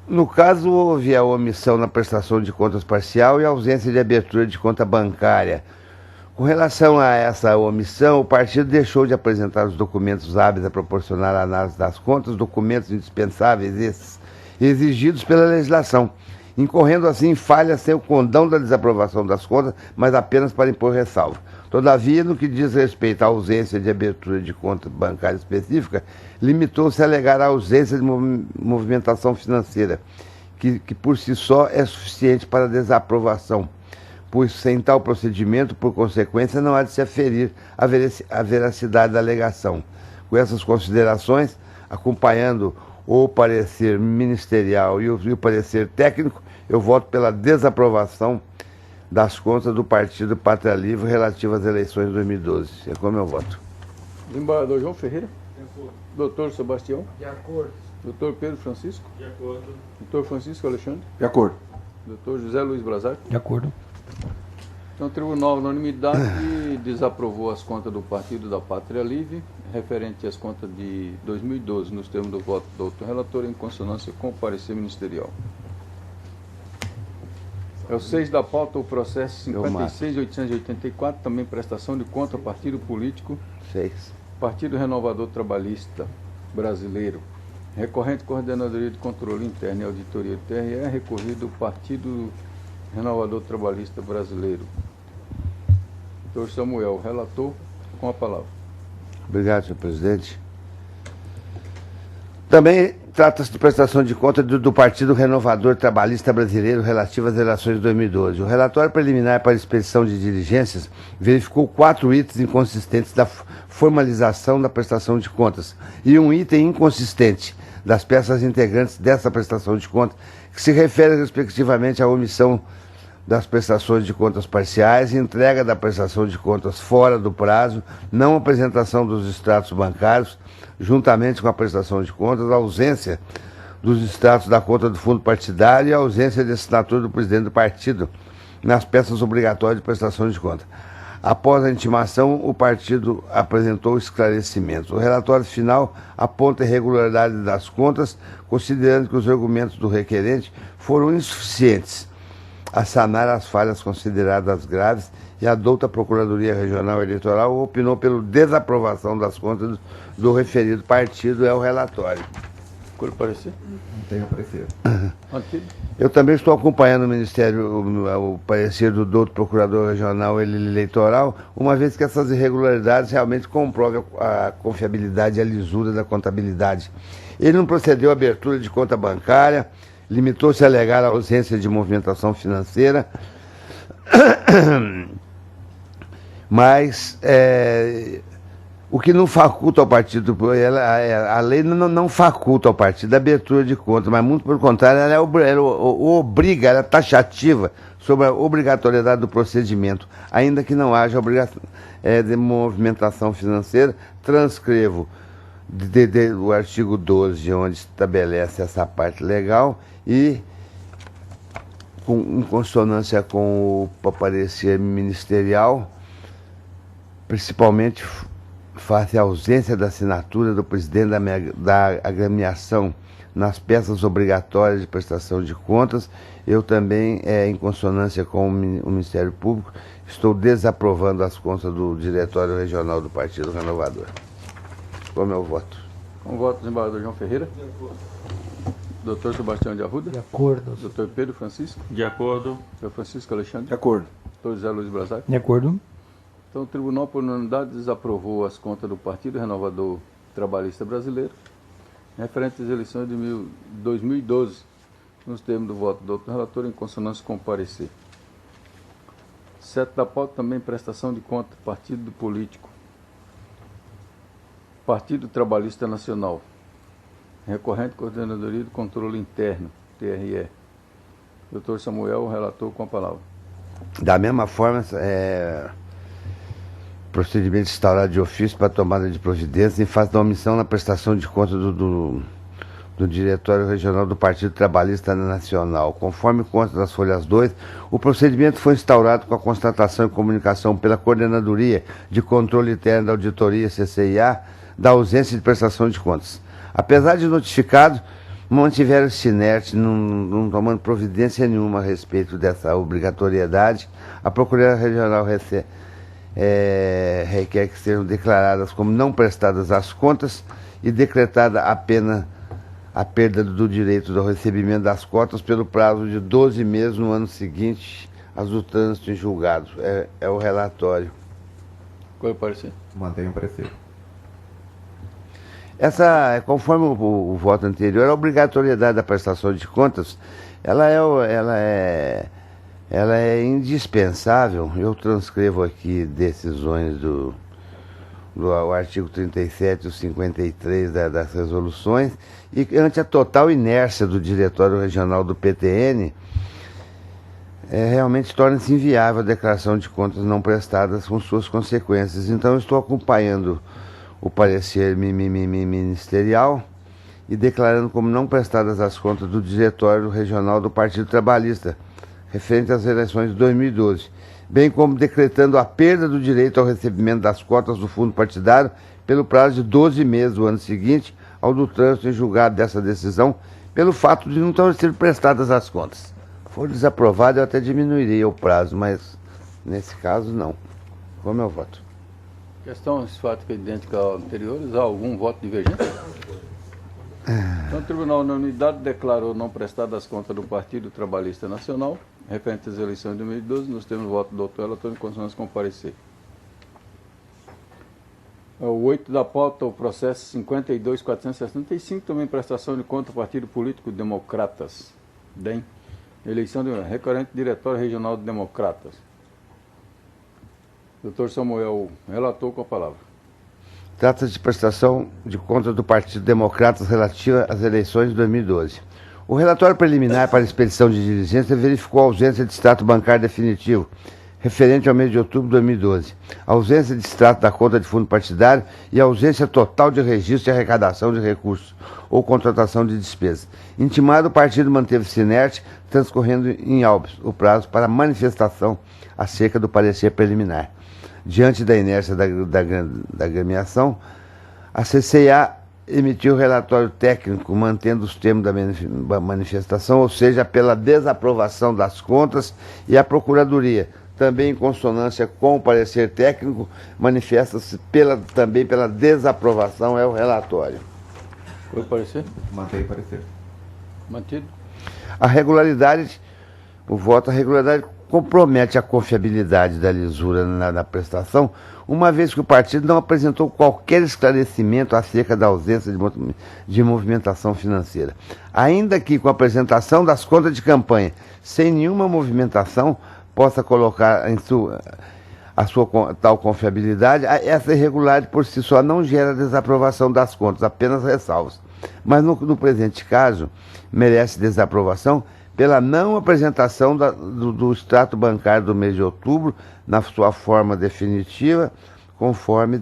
No caso, houve a omissão na prestação de contas parcial e ausência de abertura de conta bancária. Com relação a essa omissão, o partido deixou de apresentar os documentos hábeis a proporcionar a análise das contas, documentos indispensáveis esses exigidos pela legislação, incorrendo assim em falha sem o condão da desaprovação das contas, mas apenas para impor ressalva. Todavia, no que diz respeito à ausência de abertura de conta bancária específica, limitou-se a alegar a ausência de movimentação financeira, que por si só é suficiente para desaprovação, pois sem tal procedimento, por consequência, não há de se aferir a veracidade da alegação. Com essas considerações, acompanhando o parecer ministerial e o parecer técnico, eu voto pela desaprovação das contas do partido Pátria Livre relativas às eleições de 2012. É como eu voto. Desembargador João Ferreira. De acordo. Doutor Sebastião. De acordo. Doutor Pedro Francisco. De acordo. Doutor Francisco Alexandre. De acordo. Doutor José Luiz Brazar. De acordo. Então, o Tribunal, na unanimidade, desaprovou as contas do Partido da Pátria Livre, referente às contas de 2012, nos termos do voto do outro relator, em consonância com o parecer ministerial. É o 6 da pauta, o processo 56.884, também prestação de conta ao partido político 6. Partido Renovador Trabalhista Brasileiro. Recorrente Coordenadoria de Controle Interno e Auditoria do TRE, recorrido Partido Renovador Trabalhista Brasileiro. Doutor Samuel, relator, com a palavra. Obrigado, senhor presidente. Também trata-se de prestação de conta do Partido Renovador Trabalhista Brasileiro relativo às eleições de 2012. O relatório preliminar para expedição de diligências verificou 4 itens inconsistentes da formalização da prestação de contas e um item inconsistente das peças integrantes dessa prestação de contas, que se refere respectivamente à omissão das prestações de contas parciais, entrega da prestação de contas fora do prazo, não apresentação dos extratos bancários, juntamente com a prestação de contas, a ausência dos extratos da conta do fundo partidário e a ausência de assinatura do presidente do partido nas peças obrigatórias de prestação de conta. Após a intimação, o partido apresentou esclarecimentos. O relatório final aponta a irregularidade das contas, considerando que os argumentos do requerente foram insuficientes a sanar as falhas consideradas graves, e a douta Procuradoria Regional Eleitoral opinou pela desaprovação das contas do referido partido. É o relatório. Qual o parecer? Mantém o parecer. Mantido. Eu também estou acompanhando o Ministério, o parecer do douto Procurador Regional Eleitoral, uma vez que essas irregularidades realmente comprovam a confiabilidade e a lisura da contabilidade. Ele não procedeu à abertura de conta bancária, limitou-se a alegar a ausência de movimentação financeira, mas o que não faculta ao partido, a lei não faculta ao partido a abertura de conta, mas muito pelo contrário, ela obriga, ela é taxativa sobre a obrigatoriedade do procedimento, ainda que não haja obrigação de movimentação financeira. Transcrevo o artigo 12, onde estabelece essa parte legal, e em consonância com o parecer ministerial, principalmente face à ausência da assinatura do presidente da agremiação nas peças obrigatórias de prestação de contas, eu também, em consonância com o Ministério Público, estou desaprovando as contas do Diretório Regional do Partido Renovador. Como é o voto? Com o voto do desembargador João Ferreira. Doutor Sebastião de Arruda. De acordo. Doutor Pedro Francisco. De acordo. Doutor Francisco Alexandre. De acordo. Doutor José Luiz Brazar. De acordo. Então, o Tribunal, por unanimidade, desaprovou as contas do Partido Renovador Trabalhista Brasileiro, referente às eleições de 2012, nos termos do voto do outro relator, em consonância com o parecer. 7 da pauta, também prestação de conta, partido político. Partido Trabalhista Nacional. Recorrente Coordenadoria do Controle Interno, TRE. Dr. Samuel, relator, com a palavra. Da mesma forma, procedimento instaurado de ofício para tomada de providência em face da omissão na prestação de conta do Diretório Regional do Partido Trabalhista Nacional. Conforme consta das folhas 2, o procedimento foi instaurado com a constatação e comunicação pela Coordenadoria de Controle Interno da Auditoria, CCIA, da ausência de prestação de contas. Apesar de notificado, mantiveram-se inertes, não tomando providência nenhuma a respeito dessa obrigatoriedade. A Procuradoria Regional requer que sejam declaradas como não prestadas as contas e decretada a perda do direito do recebimento das cotas pelo prazo de 12 meses no ano seguinte às do trânsito em julgado. É o relatório. Qual é o parecer? Mantenho o parecer. Conforme o voto anterior, a obrigatoriedade da prestação de contas, ela é indispensável. Eu transcrevo aqui decisões do artigo 37 e 53 das resoluções, e ante a total inércia do Diretório Regional do PTN, realmente torna-se inviável a declaração de contas não prestadas com suas consequências. Então, eu estou acompanhando o parecer ministerial e declarando como não prestadas as contas do Diretório Regional do Partido Trabalhista, referente às eleições de 2012, bem como decretando a perda do direito ao recebimento das cotas do fundo partidário pelo prazo de 12 meses do ano seguinte ao do trânsito em julgado dessa decisão, pelo fato de não ter sido prestadas as contas. Se for desaprovado, eu até diminuiria o prazo, mas nesse caso não. Qual é o meu voto? Questão fato que é idêntica ao anteriores, há algum voto divergente? Então, o Tribunal, na unidade, declarou não prestadas as contas do Partido Trabalhista Nacional, referente às eleições de 2012, nós temos o voto do doutor relator em consonância com o parecer. O 8 da pauta, o processo 52.465, também prestação de conta do Partido Político Democratas, DEM, eleição de recorrente Diretório Regional de Democratas. Doutor Samuel, relator, com a palavra. Trata-se de prestação de contas do Partido Democratas relativa às eleições de 2012. O relatório preliminar para expedição de diligência verificou a ausência de extrato bancário definitivo, referente ao mês de outubro de 2012, a ausência de extrato da conta de fundo partidário e a ausência total de registro de arrecadação de recursos ou contratação de despesas. Intimado, o partido manteve-se inerte, transcorrendo em óbitos o prazo para manifestação acerca do parecer preliminar. Diante da inércia da agremiação, a CCIA emitiu relatório técnico mantendo os termos da manifestação, ou seja, pela desaprovação das contas, e a Procuradoria, também em consonância com o parecer técnico, manifesta-se também pela desaprovação, é o relatório. Foi o parecer? Mantenho o parecer. Mantido. A regularidade compromete a confiabilidade da lisura na prestação, uma vez que o partido não apresentou qualquer esclarecimento acerca da ausência de movimentação financeira. Ainda que com a apresentação das contas de campanha, sem nenhuma movimentação, possa colocar a sua tal confiabilidade, essa irregularidade por si só não gera desaprovação das contas, apenas ressalvas. Mas no presente caso, merece desaprovação pela não apresentação do extrato bancário do mês de outubro na sua forma definitiva, conforme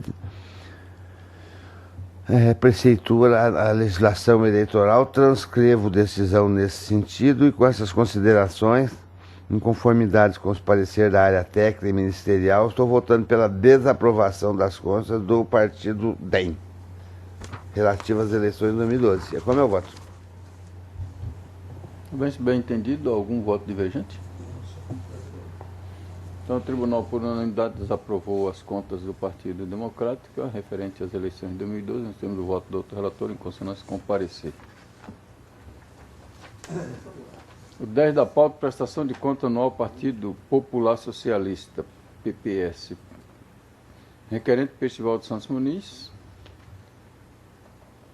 preceitua a legislação eleitoral. Transcrevo decisão nesse sentido e com essas considerações, em conformidade com os pareceres da área técnica e ministerial, estou votando pela desaprovação das contas do partido DEM, relativas às eleições de 2012. Qual é o meu voto? Bem entendido, algum voto divergente? Então, o Tribunal, por unanimidade, desaprovou as contas do Partido Democrático referente às eleições de 2012. Nós temos o voto do outro relator em consonância com o parecer. O 10 da pauta, prestação de conta anual ao Partido Popular Socialista, PPS. Requerente Festival de Santos Muniz.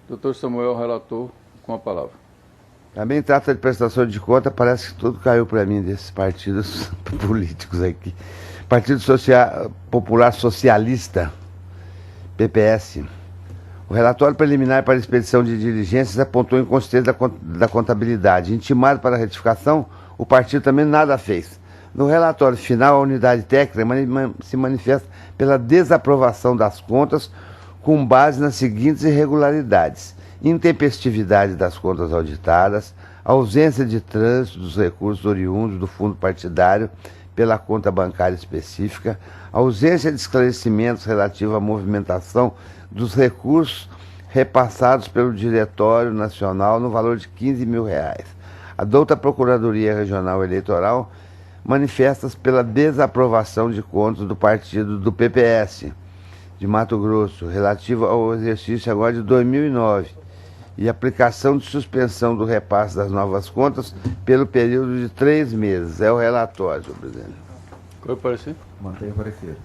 Doutor Samuel, relator, com a palavra. Também trata de prestação de conta, parece que tudo caiu para mim desses partidos políticos aqui. Partido Popular Socialista, PPS. O relatório preliminar para expedição de diligências apontou inconsistência da contabilidade. Intimado para retificação, o partido também nada fez. No relatório final, a unidade técnica se manifesta pela desaprovação das contas com base nas seguintes irregularidades: intempestividade das contas auditadas, ausência de trânsito dos recursos oriundos do fundo partidário pela conta bancária específica, ausência de esclarecimentos relativos à movimentação dos recursos repassados pelo Diretório Nacional no valor de R$ 15 mil. A douta Procuradoria Regional Eleitoral manifesta-se pela desaprovação de contas do partido do PPS de Mato Grosso, relativo ao exercício agora de 2009, e aplicação de suspensão do repasse das novas contas pelo período de 3 meses. É o relatório, senhor presidente. Qual é o parecer? Mantenha o parecer.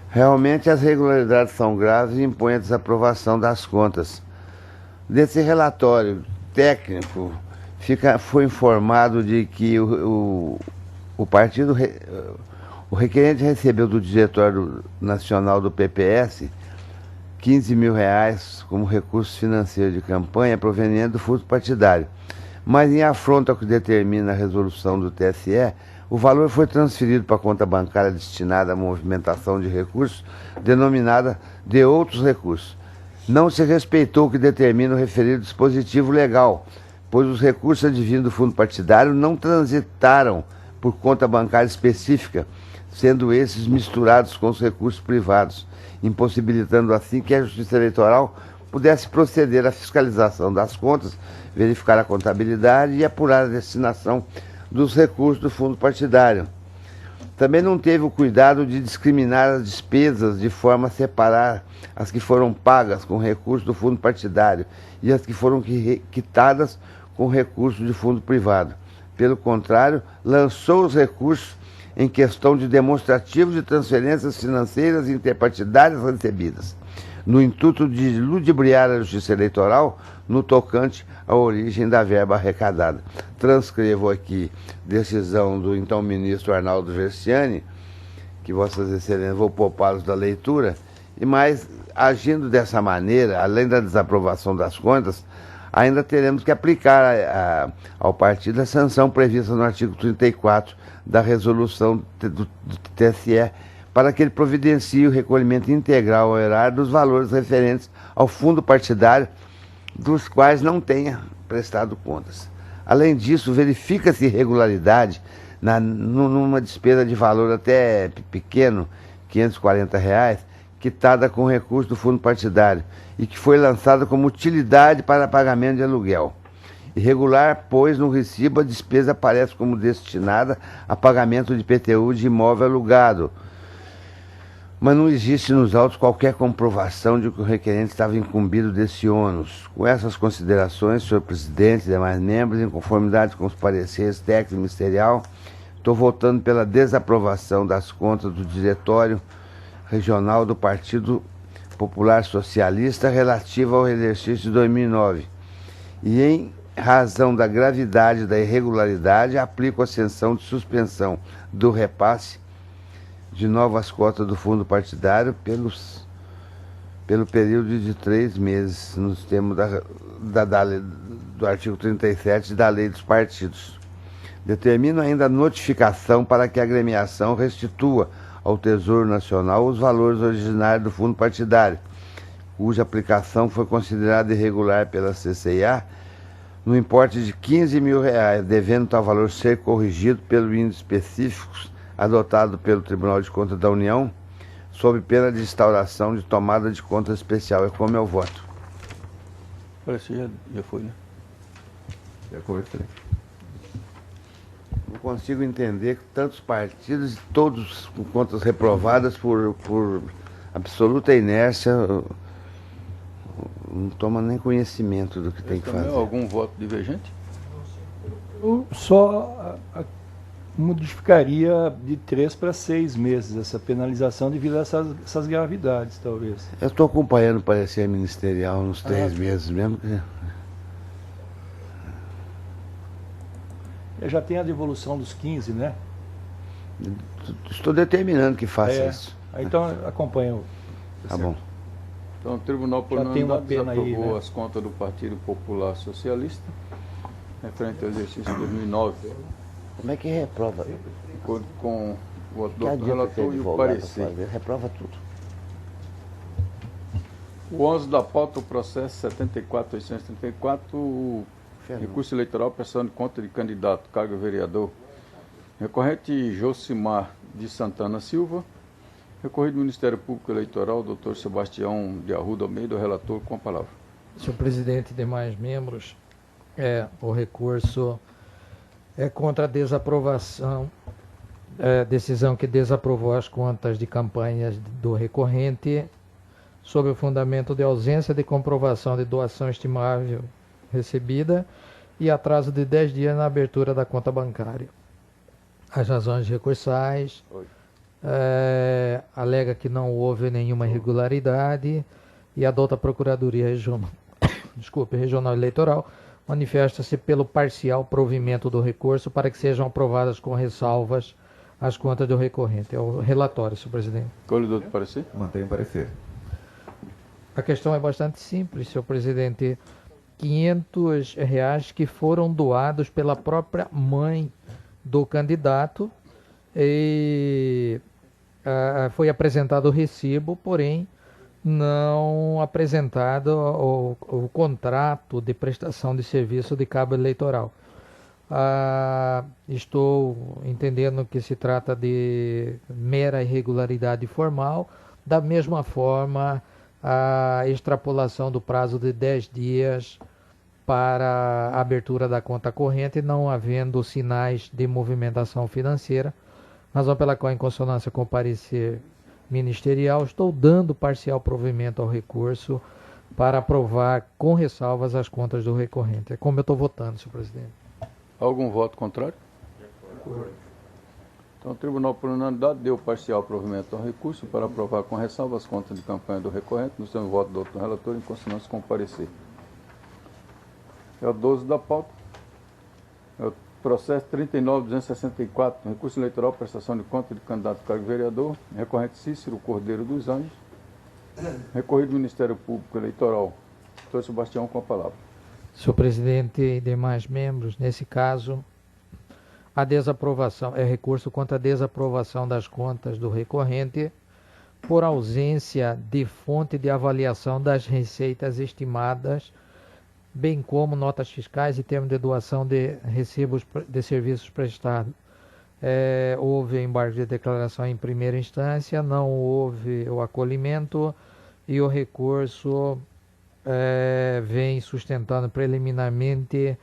Realmente as irregularidades são graves e impõem a desaprovação das contas. Desse relatório técnico, foi informado de que o partido, o requerente recebeu do Diretório Nacional do PPS R$ 15 mil como recurso financeiro de campanha proveniente do fundo partidário. Mas em afronta ao que determina a resolução do TSE, o valor foi transferido para a conta bancária destinada à movimentação de recursos, denominada de outros recursos. Não se respeitou o que determina o referido dispositivo legal, pois os recursos advindos do fundo partidário não transitaram por conta bancária específica, sendo esses misturados com os recursos privados, impossibilitando assim que a Justiça Eleitoral pudesse proceder à fiscalização das contas, verificar a contabilidade e apurar a destinação dos recursos do fundo partidário. Também não teve o cuidado de discriminar as despesas de forma a separar as que foram pagas com recursos do fundo partidário e as que foram quitadas com recursos de fundo privado. Pelo contrário, lançou os recursos em questão de demonstrativo de transferências financeiras interpartidárias recebidas, no intuito de ludibriar a Justiça Eleitoral no tocante à origem da verba arrecadada. Transcrevo aqui decisão do então ministro Arnaldo Versiani, que Vossas Excelências, vou poupá-los da leitura, e mais, agindo dessa maneira, além da desaprovação das contas, ainda teremos que aplicar ao partido a sanção prevista no artigo 34 da resolução do TSE, para que ele providencie o recolhimento integral ao erário dos valores referentes ao fundo partidário, dos quais não tenha prestado contas. Além disso, verifica-se irregularidade numa despesa de valor até pequeno, R$ 540, quitada com recurso do fundo partidário, e que foi lançada como utilidade para pagamento de aluguel. Irregular, pois no recibo a despesa aparece como destinada a pagamento de IPTU de imóvel alugado, mas não existe nos autos qualquer comprovação de que o requerente estava incumbido desse ônus. Com essas considerações, senhor presidente e demais membros, em conformidade com os pareceres técnico e ministerial, estou votando pela desaprovação das contas do Diretório Regional do Partido Popular Socialista relativa ao exercício de 2009. E em razão da gravidade da irregularidade, aplico a sanção de suspensão do repasse de novas cotas do fundo partidário pelo período de 3 meses, nos termos do artigo 37 da Lei dos Partidos. Determino ainda a notificação para que a agremiação restitua ao Tesouro Nacional os valores originários do fundo partidário, cuja aplicação foi considerada irregular pela CCIA, no importe de R$ 15 mil, devendo tal valor ser corrigido pelo índice específico adotado pelo Tribunal de Contas da União, sob pena de instauração de tomada de conta especial. É como eu voto. Parece que já foi, né? Já conversei. Não consigo entender que tantos partidos, todos com contas reprovadas por absoluta inércia, não tomam nem conhecimento do que tem que fazer. Algum voto divergente? Eu só modificaria de 3 para 6 meses essa penalização devido a essas gravidades, talvez. Eu estou acompanhando o parecer ministerial nos 3 meses mesmo. Já tem a devolução dos 15, né? Estou determinando que faça isso. Então acompanha o. Tá bom. Então, o Tribunal por Já tem uma unanimidade pena aí, desaprovou né? as contas do Partido Popular Socialista, referente ao exercício de 2009, Como é que reprova? de acordo com o voto Que do adianta ter relator e o advogado pra parecer. fazer? Reprova tudo. O 11 da pauta, o processo 74.834, o recurso eleitoral, prestação de conta de candidato, cargo a vereador. Recorrente Josimar de Santana Silva. Recorrido do Ministério Público Eleitoral, Dr. Sebastião de Arruda Almeida, o relator, com a palavra. Senhor presidente e demais membros, o recurso é contra a desaprovação, decisão que desaprovou as contas de campanhas do recorrente sob o fundamento de ausência de comprovação de doação estimável recebida e atraso de 10 dias na abertura da conta bancária. As razões recursais alega que não houve nenhuma irregularidade e adota a Procuradoria Regional Eleitoral manifesta-se pelo parcial provimento do recurso para que sejam aprovadas com ressalvas as contas do recorrente. É o relatório, senhor presidente. Colhedor do parecer? Mantenho o parecer. A questão é bastante simples, senhor presidente. R$500 que foram doados pela própria mãe do candidato e foi apresentado o recibo, porém não apresentado o contrato de prestação de serviço de cabo eleitoral. Estou entendendo que se trata de mera irregularidade formal, da mesma forma a extrapolação do prazo de 10 dias para a abertura da conta corrente, não havendo sinais de movimentação financeira, razão pela qual, em consonância com o parecer ministerial, estou dando parcial provimento ao recurso para aprovar com ressalvas as contas do recorrente. É como eu estou votando, senhor presidente. Algum voto contrário? Então, o Tribunal por unanimidade deu parcial provimento ao recurso para aprovar com ressalvas as contas de campanha do recorrente, no seu voto do outro relator, em consonância com o parecer. É o 12 da pauta. É o processo 39.264, recurso eleitoral, prestação de conta de candidato a cargo de vereador, recorrente Cícero Cordeiro dos Anjos, recorrido do Ministério Público Eleitoral. Doutor Sebastião, com a palavra. Senhor presidente e demais membros, nesse caso, a desaprovação é recurso contra a desaprovação das contas do recorrente por ausência de fonte de avaliação das receitas estimadas, bem como notas fiscais e termos de doação de recibos de serviços prestados. Houve embargo de declaração em primeira instância, não houve o acolhimento e o recurso vem sustentando preliminarmente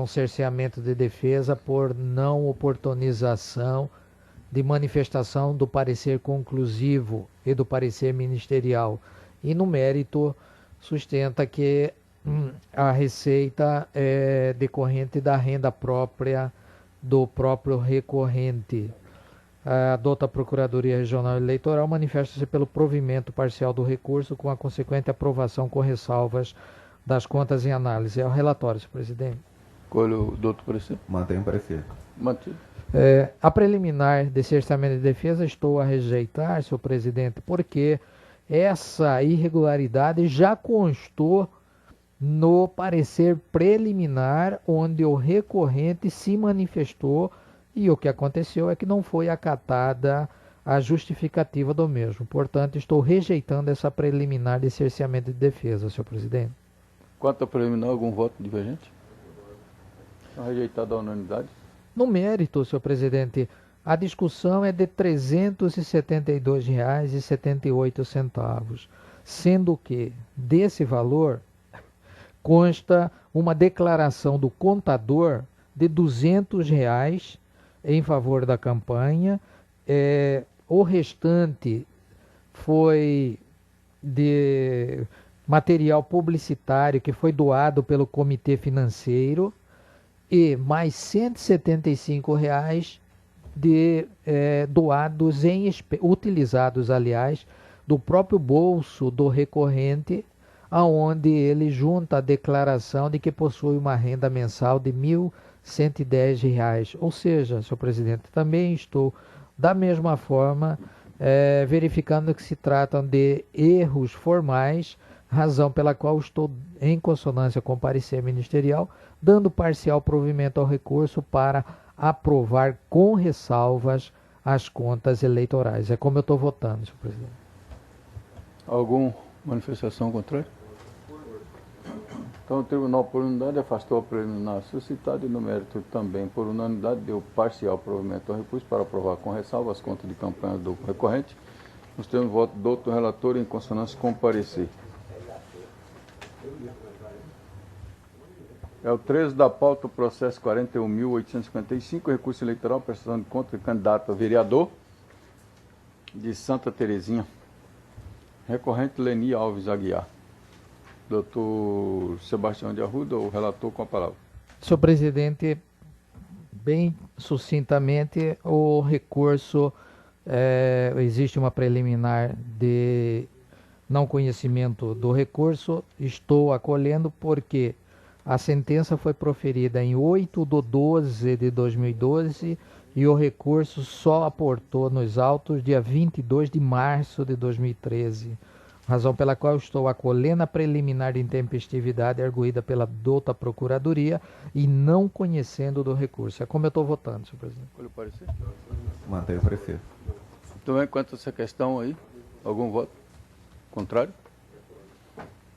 um cerceamento de defesa por não oportunização de manifestação do parecer conclusivo e do parecer ministerial. E no mérito sustenta que a receita é decorrente da renda própria do próprio recorrente. Adota a Procuradoria Regional Eleitoral, manifesta-se pelo provimento parcial do recurso com a consequente aprovação com ressalvas das contas em análise. É o relatório, senhor presidente. Colho do outro parecer? Mantenho o parecer. Mantido. A preliminar de cerceamento de defesa estou a rejeitar, senhor presidente, porque essa irregularidade já constou no parecer preliminar, onde o recorrente se manifestou e o que aconteceu é que não foi acatada a justificativa do mesmo. Portanto, estou rejeitando essa preliminar de cerceamento de defesa, senhor presidente. Quanto a preliminar, algum voto divergente? Então, rejeitado a unanimidade. No mérito, senhor presidente, a discussão é de R$ 372,78, sendo que desse valor consta uma declaração do contador de R$ 200 em favor da campanha. O restante foi de material publicitário que foi doado pelo comitê financeiro e mais R$ 175 doados utilizados, aliás, do próprio bolso do recorrente, aonde ele junta a declaração de que possui uma renda mensal de R$ 1.110. Ou seja, senhor presidente, também estou Da mesma forma, verificando que se tratam de erros formais, razão pela qual estou em consonância com o parecer ministerial, dando parcial provimento ao recurso para aprovar com ressalvas as contas eleitorais. É como eu estou votando, senhor presidente. Alguma manifestação contrária? Então, o tribunal, por unanimidade, afastou a preliminar suscitada e, no mérito também, por unanimidade, deu parcial provimento ao recurso para aprovar com ressalva as contas de campanha do recorrente. Nós temos voto do outro relator em consonância com o parecer. É o 13 da pauta, o processo 41.855, recurso eleitoral, prestação de conta de candidato a vereador de Santa Terezinha. Recorrente Leni Alves Aguiar. Doutor Sebastião de Arruda, o relator, com a palavra. Senhor presidente, bem sucintamente, o recurso, existe uma preliminar de não conhecimento do recurso, estou acolhendo porque a sentença foi proferida em 8/12 de 2012 e o recurso só aportou nos autos dia 22 de março de 2013. Razão pela qual estou acolhendo a preliminar de intempestividade arguída pela douta Procuradoria e não conhecendo do recurso. É como eu estou votando, senhor presidente. Olha o parecer. Mantém o parecer. Então, quanto a essa questão aí, algum voto contrário?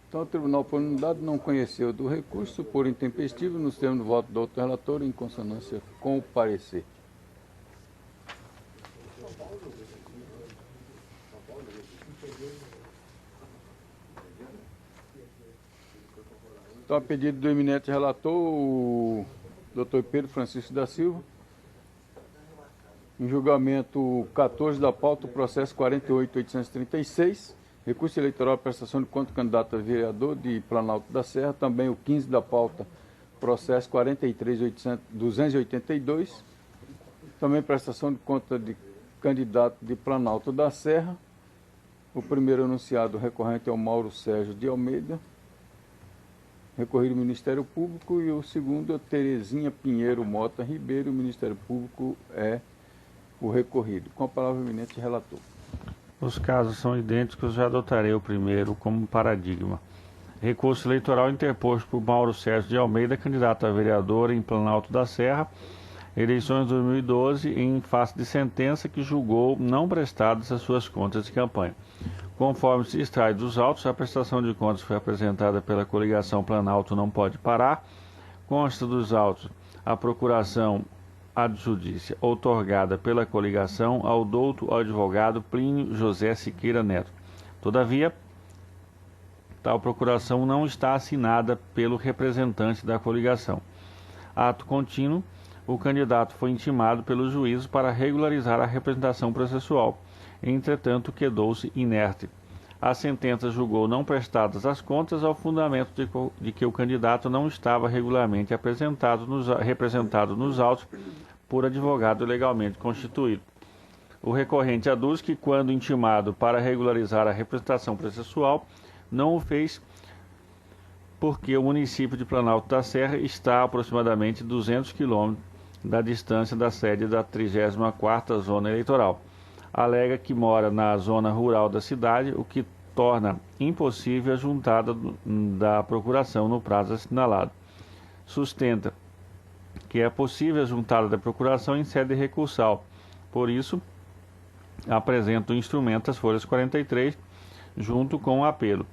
Então, o tribunal, por unanimidade, não conheceu do recurso por intempestivo, nos termos do voto do outro relator, em consonância com o parecer. Então, a pedido do eminente relator, o Dr. Pedro Francisco da Silva, em julgamento 14 da pauta, o processo 48.836, recurso eleitoral, prestação de conta do candidato a vereador de Planalto da Serra, também o 15 da pauta, processo 43.282, também prestação de conta de candidato de Planalto da Serra. O primeiro anunciado recorrente é o Mauro Sérgio de Almeida, recorrido ao Ministério Público, e o segundo é Terezinha Pinheiro Mota Ribeiro, o Ministério Público é o recorrido. Com a palavra, o eminente relator. Os casos são idênticos, já adotarei o primeiro como paradigma. Recurso eleitoral interposto por Mauro Sérgio de Almeida, candidato a vereador em Planalto da Serra, eleições 2012, em face de sentença que julgou não prestadas as suas contas de campanha. Conforme se extrai dos autos, a prestação de contas foi apresentada pela coligação Planalto Não Pode Parar. Consta dos autos a procuração adjudícia outorgada pela coligação ao douto advogado Plínio José Siqueira Neto. Todavia, tal procuração não está assinada pelo representante da coligação. Ato contínuo, o candidato foi intimado pelo juízo para regularizar a representação processual. Entretanto, quedou-se inerte. A sentença julgou não prestadas as contas ao fundamento de que o candidato não estava regularmente representado nos autos por advogado legalmente constituído. O recorrente aduz que, quando intimado para regularizar a representação processual, não o fez porque o município de Planalto da Serra está a aproximadamente 200 quilômetros da distância da sede da 34ª Zona Eleitoral. Alega que mora na zona rural da cidade, o que torna impossível a juntada da procuração no prazo assinalado. Sustenta que é possível a juntada da procuração em sede recursal. Por isso, apresenta o instrumento às folhas 43, junto com o apelo.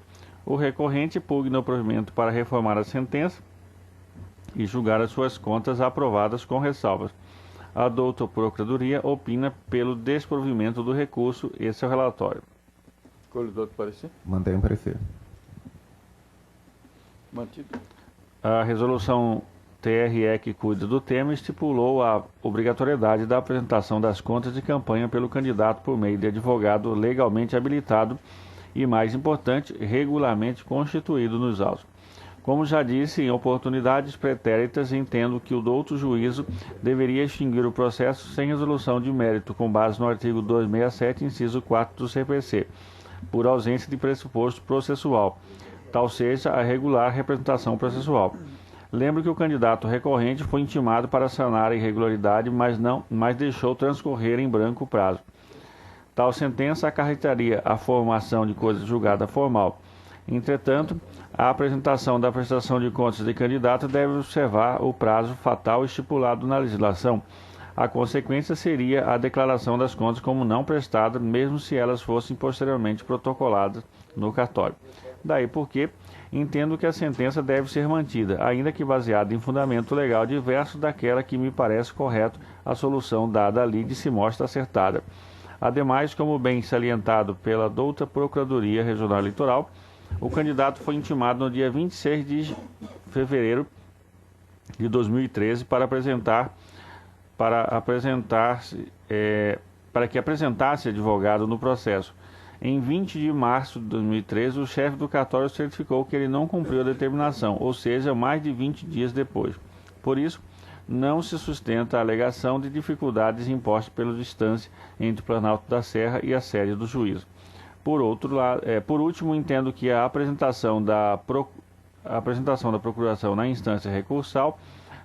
O recorrente pugna o provimento para reformar a sentença e julgar as suas contas aprovadas com ressalvas. A douta Procuradoria opina pelo desprovimento do recurso. Esse é o relatório. Corredor do parecer? Mantém o parecer. Mantido. A resolução TRE que cuida do tema estipulou a obrigatoriedade da apresentação das contas de campanha pelo candidato por meio de advogado legalmente habilitado e, mais importante, regularmente constituído nos autos. Como já disse, em oportunidades pretéritas, entendo que o douto juízo deveria extinguir o processo sem resolução de mérito com base no artigo 267, inciso 4 do CPC, por ausência de pressuposto processual, tal seja a regular representação processual. Lembro que o candidato recorrente foi intimado para sanar a irregularidade, mas deixou transcorrer em branco o prazo. Tal sentença acarretaria a formação de coisa julgada formal. Entretanto, a apresentação da prestação de contas de candidato deve observar o prazo fatal estipulado na legislação. A consequência seria a declaração das contas como não prestadas, mesmo se elas fossem posteriormente protocoladas no cartório. Daí porque entendo que a sentença deve ser mantida, ainda que baseada em fundamento legal diverso daquela que me parece correto, a solução dada ali de se mostra acertada. Ademais, como bem salientado pela douta Procuradoria Regional Eleitoral, o candidato foi intimado no dia 26 de fevereiro de 2013 para que apresentasse advogado no processo. Em 20 de março de 2013, o chefe do cartório certificou que ele não cumpriu a determinação, ou seja, mais de 20 dias depois. Por isso, não se sustenta a alegação de dificuldades impostas pela distância entre o Planalto da Serra e a sede do juízo. Por último, entendo que a apresentação da procuração na instância recursal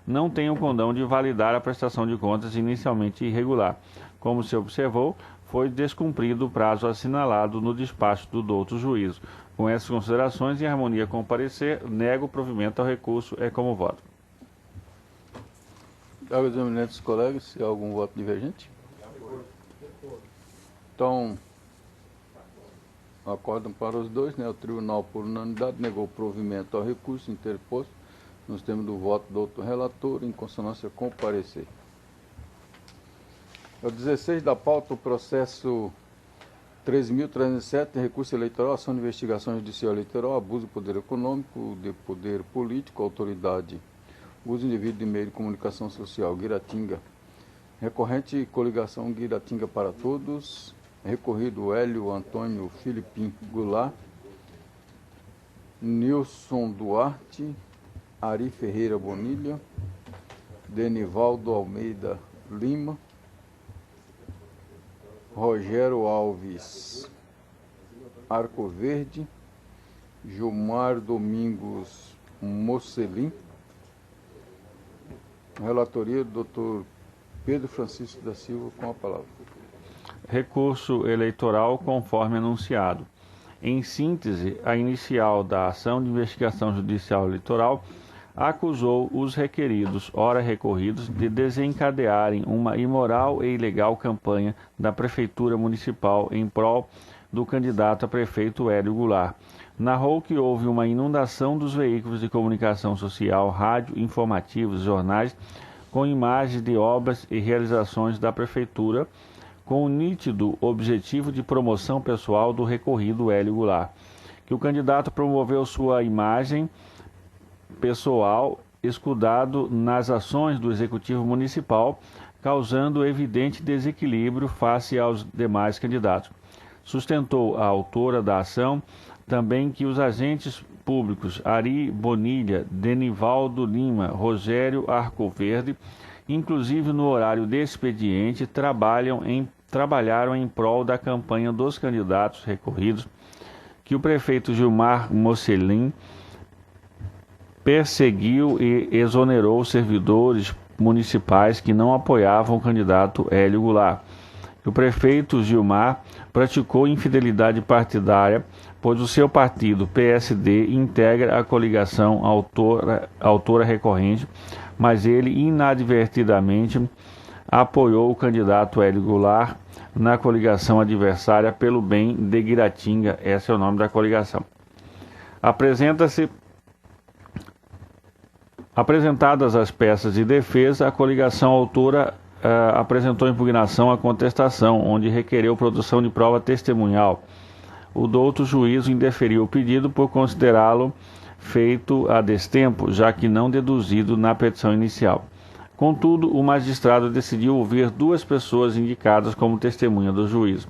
não tem o condão de validar a prestação de contas inicialmente irregular. Como se observou, foi descumprido o prazo assinalado no despacho do douto juízo. Com essas considerações, em harmonia com o parecer, nego o provimento ao recurso. É como voto. Caros eminentes colegas, se há algum voto divergente? Então, acordam para os dois, né? O tribunal, por unanimidade, negou o provimento ao recurso interposto nos termos do voto do outro relator, em consonância com o parecer. É o 16 da pauta, o processo 13.307, recurso eleitoral, ação de investigação judicial eleitoral, abuso do poder econômico, de poder político, autoridade, uso indevido de meio de comunicação social, Guiratinga. Recorrente, coligação Guiratinga para Todos. Recorrido, Hélio Antônio Filipim Goulart, Nilson Duarte, Ari Ferreira Bonilha, Denivaldo Almeida Lima, Rogério Alves Arco Verde, Gilmar Domingos Mocelin. Relatoria do Dr. Pedro Francisco da Silva, com a palavra. Recurso eleitoral conforme anunciado. Em síntese, a inicial da ação de investigação judicial eleitoral acusou os requeridos, ora recorridos, de desencadearem uma imoral e ilegal campanha da Prefeitura Municipal em prol do candidato a prefeito Hélio Goulart. Narrou que houve uma inundação dos veículos de comunicação social, rádio, informativos, jornais, com imagens de obras e realizações da Prefeitura, com o nítido objetivo de promoção pessoal do recorrido Hélio Goulart, que o candidato promoveu sua imagem pessoal escudado nas ações do Executivo Municipal, causando evidente desequilíbrio face aos demais candidatos. Sustentou a autora da ação também que os agentes públicos Ari Bonilha, Denivaldo Lima, Rogério Arcoverde, inclusive no horário de expediente, trabalharam em prol da campanha dos candidatos recorridos, que o prefeito Gilmar Mocelin perseguiu e exonerou servidores municipais que não apoiavam o candidato Hélio Goulart. O prefeito Gilmar praticou infidelidade partidária, pois o seu partido, PSD, integra a coligação autora recorrente, mas ele inadvertidamente apoiou o candidato Hélio Goulart na coligação adversária pelo bem de Guiratinga. Esse é o nome da coligação. Apresentadas as peças de defesa, a coligação autora apresentou impugnação à contestação, onde requereu produção de prova testemunhal. O douto juízo indeferiu o pedido por considerá-lo feito a destempo, já que não deduzido na petição inicial. Contudo, o magistrado decidiu ouvir duas pessoas indicadas como testemunha do juízo.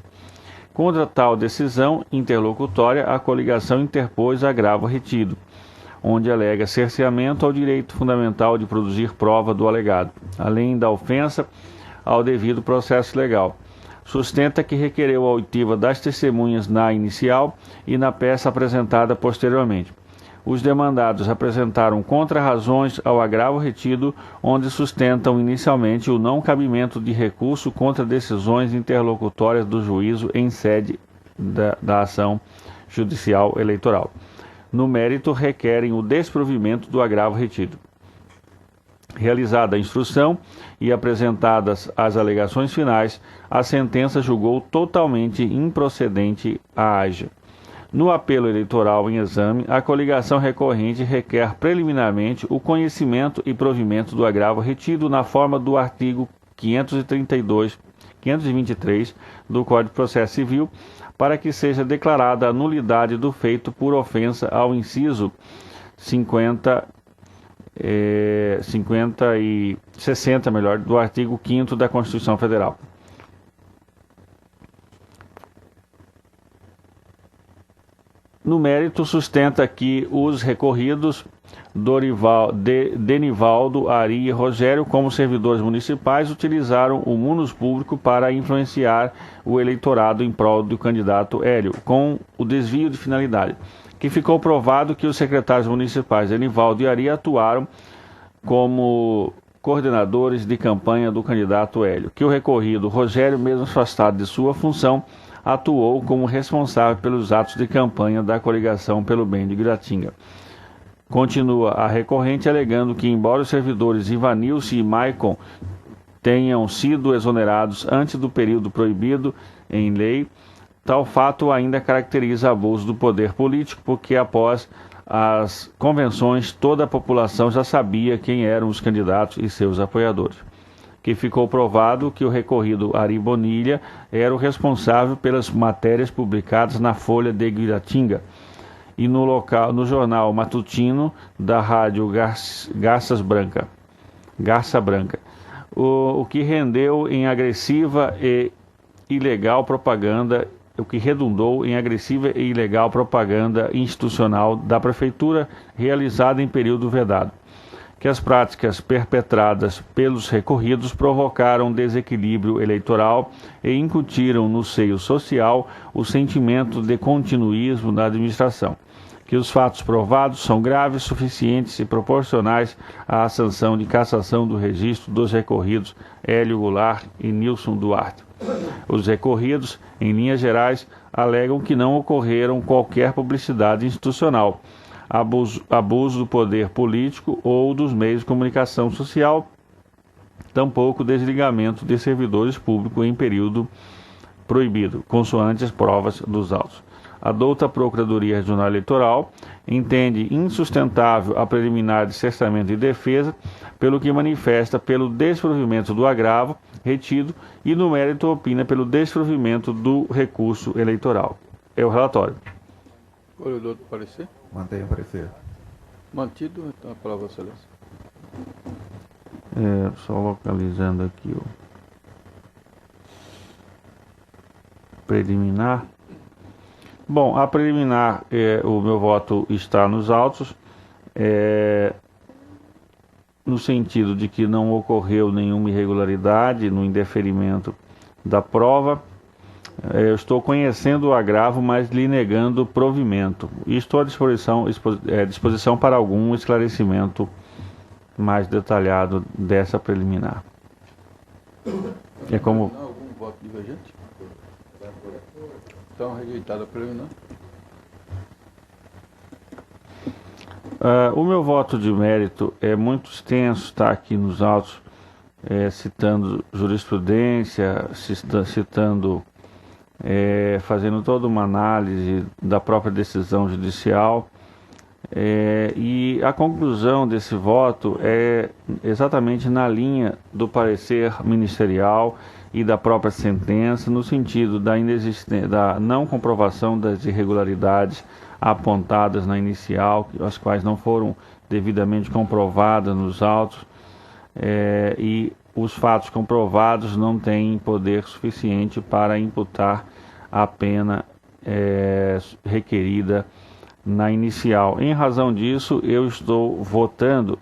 Contra tal decisão interlocutória, a coligação interpôs agravo retido, onde alega cerceamento ao direito fundamental de produzir prova do alegado, além da ofensa ao devido processo legal. Sustenta que requereu a oitiva das testemunhas na inicial e na peça apresentada posteriormente. os demandados apresentaram contrarrazões ao agravo retido, onde sustentam inicialmente o não cabimento de recurso contra decisões interlocutórias do juízo em sede da ação judicial eleitoral. No mérito, requerem o desprovimento do agravo retido. Realizada a instrução e apresentadas as alegações finais, a sentença julgou totalmente improcedente a AGE. No apelo eleitoral em exame, a coligação recorrente requer preliminarmente o conhecimento e provimento do agravo retido na forma do artigo 523 do Código de Processo Civil, para que seja declarada a nulidade do feito por ofensa ao inciso 60 do artigo 5º da Constituição Federal. No mérito, sustenta que os recorridos Denivaldo, Ari e Rogério, como servidores municipais, utilizaram o munus público para influenciar o eleitorado em prol do candidato Hélio, com o desvio de finalidade, que ficou provado que os secretários municipais Denivaldo e Ari atuaram como coordenadores de campanha do candidato Hélio, que o recorrido Rogério, mesmo afastado de sua função, atuou como responsável pelos atos de campanha da coligação pelo bem de Guiratinga. Continua a recorrente alegando que, embora os servidores Ivanilce e Maicon tenham sido exonerados antes do período proibido em lei, tal fato ainda caracteriza abuso do poder político, porque após as convenções toda a população já sabia quem eram os candidatos e seus apoiadores. Que ficou provado que o recorrido Ari Bonilha era o responsável pelas matérias publicadas na Folha de Guiratinga e no jornal matutino da rádio Garça Branca, o que rendeu em agressiva e ilegal propaganda, o que redundou em agressiva e ilegal propaganda institucional da prefeitura realizada em período vedado. Que as práticas perpetradas pelos recorridos provocaram desequilíbrio eleitoral e incutiram no seio social o sentimento de continuismo na administração. Que os fatos provados são graves, suficientes e proporcionais à sanção de cassação do registro dos recorridos Hélio Goulart e Nilson Duarte. Os recorridos, em linhas gerais, alegam que não ocorreram qualquer publicidade institucional, abuso do poder político ou dos meios de comunicação social, tampouco desligamento de servidores públicos em período proibido, consoante as provas dos autos. A douta Procuradoria Regional Eleitoral entende insustentável a preliminar de cessamento de defesa, pelo que manifesta pelo desprovimento do agravo retido e, no mérito, opina pelo desprovimento do recurso eleitoral. É o relatório. Corredor do parecer? Mantenha o parecer. Mantido, então a palavra, excelência. Só localizando aqui o preliminar. Bom, a preliminar, o meu voto está nos autos, no sentido de que não ocorreu nenhuma irregularidade no indeferimento da prova. Eu estou conhecendo o agravo, mas lhe negando provimento. E estou à disposição para algum esclarecimento mais detalhado dessa preliminar. É como... Algum voto divergente? Então, rejeitada a preliminar. O meu voto de mérito é muito extenso, está aqui nos autos, citando jurisprudência, citando, fazendo toda uma análise da própria decisão judicial, e a conclusão desse voto é exatamente na linha do parecer ministerial e da própria sentença, no sentido da não comprovação das irregularidades apontadas na inicial, as quais não foram devidamente comprovadas nos autos, e os fatos comprovados não têm poder suficiente para imputar a pena requerida na inicial. Em razão disso, eu estou votando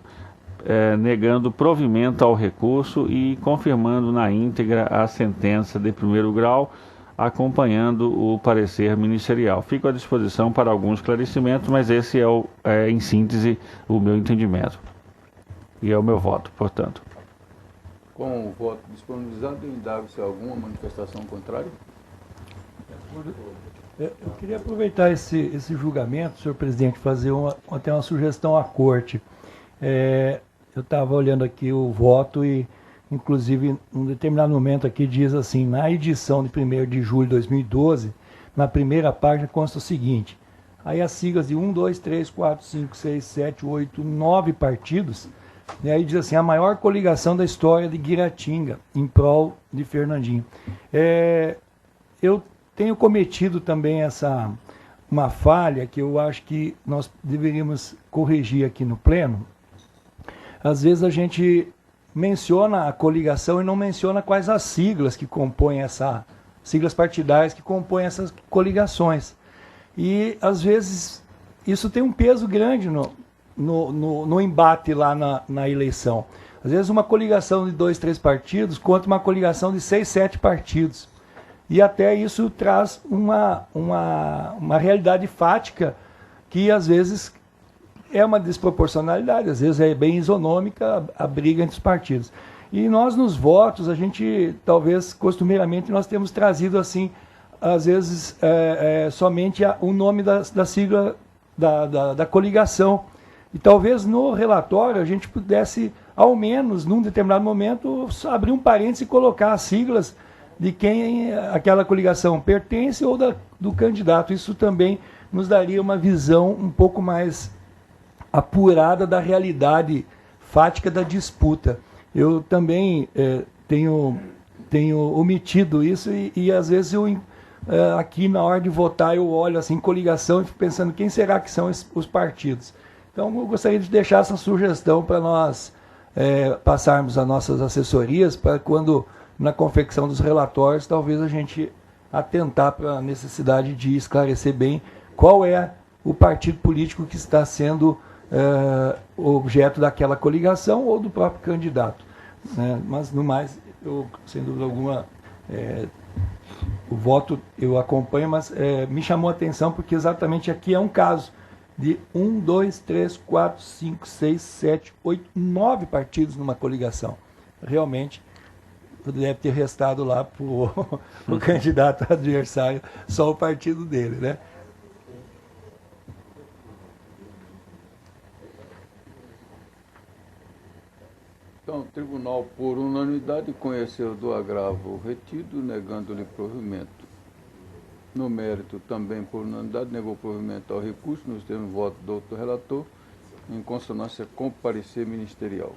negando provimento ao recurso e confirmando na íntegra a sentença de primeiro grau, acompanhando o parecer ministerial. Fico à disposição para alguns esclarecimentos, mas esse é, em síntese, o meu entendimento. E é o meu voto, portanto. Com o voto disponibilizado, indago se há alguma manifestação contrária. Eu queria aproveitar esse julgamento, senhor presidente, fazer até uma sugestão à corte. Eu estava olhando aqui o voto e, inclusive, em um determinado momento aqui diz assim, na edição de 1º de julho de 2012, na primeira página consta o seguinte, aí as siglas de 1, 2, 3, 4, 5, 6, 7, 8, 9 partidos, e aí diz assim, a maior coligação da história de Guiratinga, em prol de Fernandinho. Eu tenho cometido também uma falha que eu acho que nós deveríamos corrigir aqui no pleno. Às vezes a gente menciona a coligação e não menciona quais as siglas que compõem siglas partidárias que compõem essas coligações. E às vezes isso tem um peso grande no embate lá na eleição. Às vezes uma coligação de 2, 3 partidos contra uma coligação de 6, 7 partidos. E até isso traz uma realidade fática que às vezes é uma desproporcionalidade, às vezes é bem isonômica a briga entre os partidos. E nós nos votos, a gente, talvez costumeiramente, nós temos trazido assim, às vezes somente o nome da sigla da coligação. E talvez no relatório a gente pudesse, ao menos, num determinado momento, abrir um parênteses e colocar as siglas de quem aquela coligação pertence ou do candidato. Isso também nos daria uma visão um pouco mais apurada da realidade fática da disputa. Eu também tenho omitido isso e às vezes aqui na hora de votar eu olho assim coligação e fico pensando quem será que são os partidos. Então eu gostaria de deixar essa sugestão para nós passarmos as nossas assessorias para quando na confecção dos relatórios talvez a gente atentar para a necessidade de esclarecer bem qual é o partido político que está sendo objeto daquela coligação ou do próprio candidato. Mas, no mais, eu, sem dúvida alguma, o voto eu acompanho, mas me chamou a atenção porque exatamente aqui é um caso de 1, 2, 3, 4, 5, 6, 7, 8, 9 partidos numa coligação. Realmente, deve ter restado lá para o candidato adversário só o partido dele, né? Então, o tribunal, por unanimidade, conheceu do agravo retido, negando-lhe provimento. No mérito, também por unanimidade, negou provimento ao recurso, nos termos do voto do outro relator, em consonância com o parecer ministerial.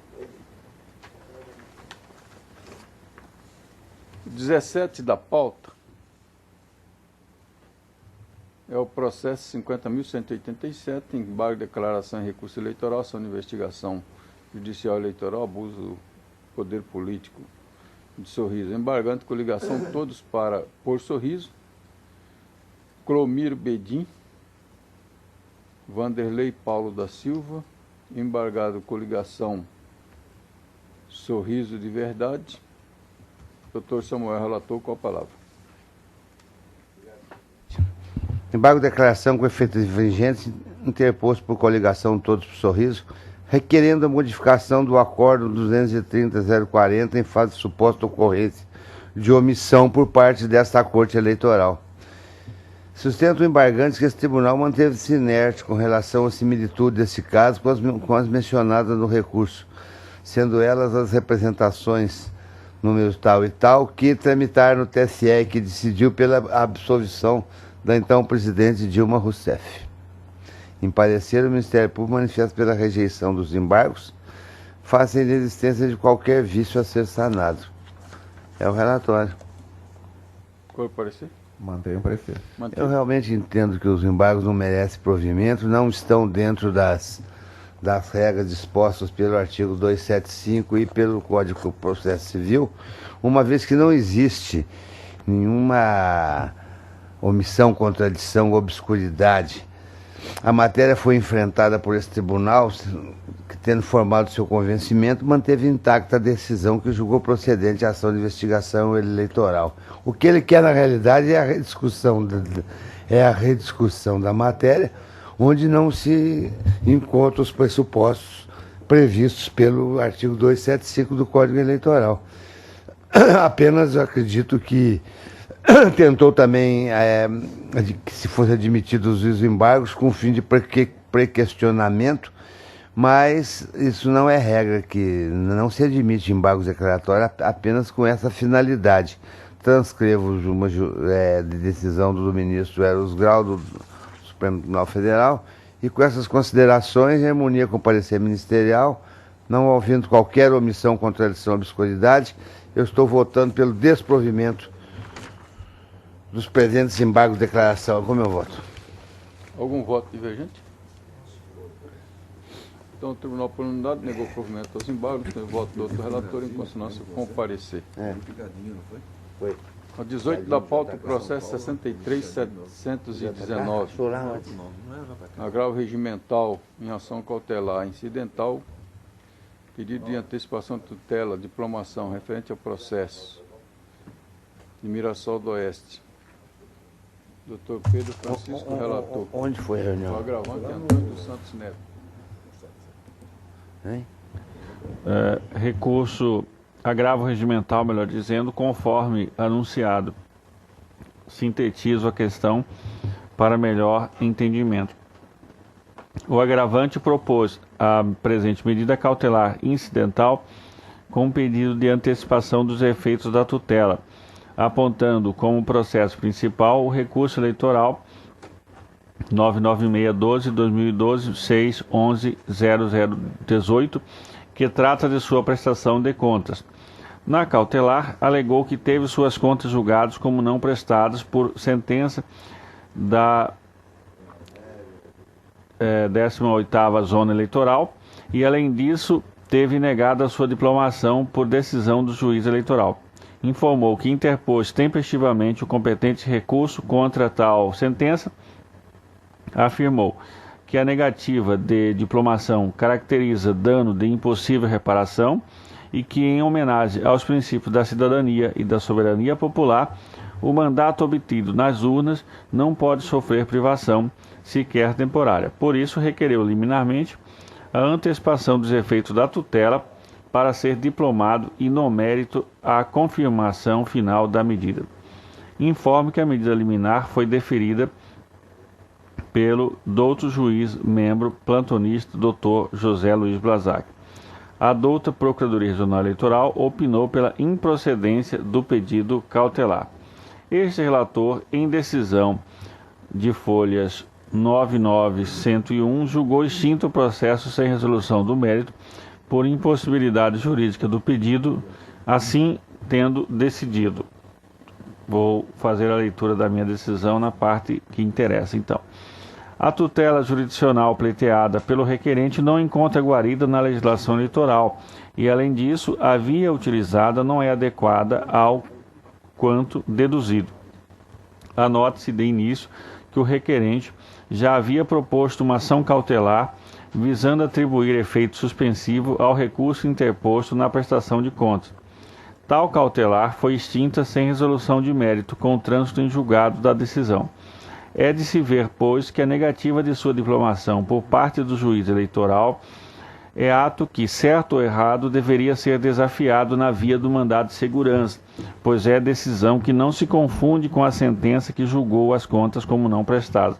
17 da pauta é o processo 50.187, embargo de declaração em recurso eleitoral, ação de investigação judicial eleitoral, abuso do poder político de Sorriso. Embargante coligação todos por Sorriso, Clomiro Bedim, Vanderlei Paulo da Silva, embargado coligação Sorriso de Verdade. Doutor Samuel, relator, com a palavra. Embargo de declaração com efeitos vigentes interposto por coligação Todos por Sorriso, requerendo a modificação do acordo 230.040 em fase de suposta ocorrência de omissão por parte desta Corte Eleitoral. Sustenta o embargante que esse tribunal manteve-se inerte com relação à similitude desse caso com as mencionadas no recurso, sendo elas as representações números tal e tal, que tramitaram no TSE, que decidiu pela absolvição da então presidente Dilma Rousseff. Em parecer, o Ministério Público manifesta pela rejeição dos embargos, face à inexistência de qualquer vício a ser sanado. É o relatório. Qual é o parecer? Mantenho o parecer. Eu realmente entendo que os embargos não merecem provimento, não estão dentro das regras dispostas pelo artigo 275 e pelo Código do Processo Civil, uma vez que não existe nenhuma omissão, contradição, obscuridade a matéria foi enfrentada por esse tribunal, que, tendo formado seu convencimento, manteve intacta a decisão que julgou procedente a ação de investigação eleitoral. O que ele quer, na realidade, é a rediscussão da matéria, onde não se encontram os pressupostos previstos pelo artigo 275 do Código Eleitoral. Apenas acredito que tentou também que se fosse admitidos os embargos com fim de pré-questionamento, mas isso não é regra, que não se admite embargos declaratórios apenas com essa finalidade. Transcrevo uma de decisão do ministro Eros Grau, do Supremo Tribunal Federal, e com essas considerações, em harmonia com o parecer ministerial, não havendo qualquer omissão, contradição ou obscuridade, eu estou votando pelo desprovimento dos presentes embargos de declaração. Como eu voto? Algum voto divergente? Então, o Tribunal por unanimidade negou o provimento aos embargos, tem o voto do outro relator em consonância com o parecer. Foi. A 18 da pauta, o processo 63.719. Agravo regimental em ação cautelar incidental, pedido de antecipação de tutela, diplomação referente ao processo de Mirassol do Oeste. Dr. Pedro Francisco, relator. Onde foi a reunião? O agravante é Antônio dos Santos Neto. Hein? Recurso agravo regimental, melhor dizendo, conforme anunciado. Sintetizo a questão para melhor entendimento. O agravante propôs a presente medida cautelar incidental com pedido de antecipação dos efeitos da tutela, apontando como processo principal o recurso eleitoral 996-12-2012-611-0018, que trata de sua prestação de contas. Na cautelar, alegou que teve suas contas julgadas como não prestadas por sentença da 18ª Zona Eleitoral e, além disso, teve negada a sua diplomação por decisão do juiz eleitoral. Informou que interpôs tempestivamente o competente recurso contra tal sentença. Afirmou que a negativa de diplomação caracteriza dano de impossível reparação e que, em homenagem aos princípios da cidadania e da soberania popular, o mandato obtido nas urnas não pode sofrer privação, sequer temporária. Por isso, requereu liminarmente a antecipação dos efeitos da tutela para ser diplomado e, no mérito, a confirmação final da medida. Informe que a medida liminar foi deferida pelo douto juiz, membro plantonista, Dr. José Luiz Blazac. A douta Procuradoria Regional Eleitoral opinou pela improcedência do pedido cautelar. Este relator, em decisão de folhas 99-101, julgou extinto o processo sem resolução do mérito por impossibilidade jurídica do pedido, assim tendo decidido. Vou fazer a leitura da minha decisão na parte que interessa, então. A tutela jurisdicional pleiteada pelo requerente não encontra guarida na legislação eleitoral e, além disso, a via utilizada não é adequada ao quanto deduzido. Anote-se de início que o requerente já havia proposto uma ação cautelar visando atribuir efeito suspensivo ao recurso interposto na prestação de contas. Tal cautelar foi extinta sem resolução de mérito com o trânsito em julgado da decisão. É de se ver, pois, que a negativa de sua diplomação por parte do juiz eleitoral é ato que, certo ou errado, deveria ser desafiado na via do mandado de segurança, pois é decisão que não se confunde com a sentença que julgou as contas como não prestadas.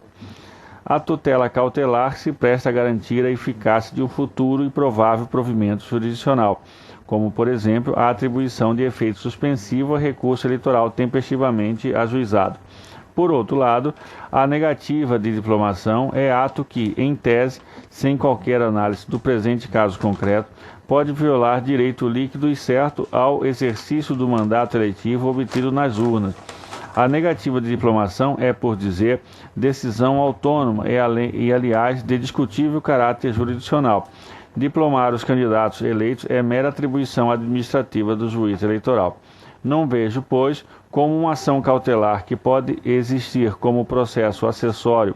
A tutela cautelar se presta a garantir a eficácia de um futuro e provável provimento jurisdicional, como, por exemplo, a atribuição de efeito suspensivo a recurso eleitoral tempestivamente ajuizado. Por outro lado, a negativa de diplomação é ato que, em tese, sem qualquer análise do presente caso concreto, pode violar direito líquido e certo ao exercício do mandato eletivo obtido nas urnas. A negativa de diplomação é, por dizer, decisão autônoma e, aliás, de discutível caráter jurisdicional. Diplomar os candidatos eleitos é mera atribuição administrativa do juiz eleitoral. Não vejo, pois, como uma ação cautelar que pode existir como processo acessório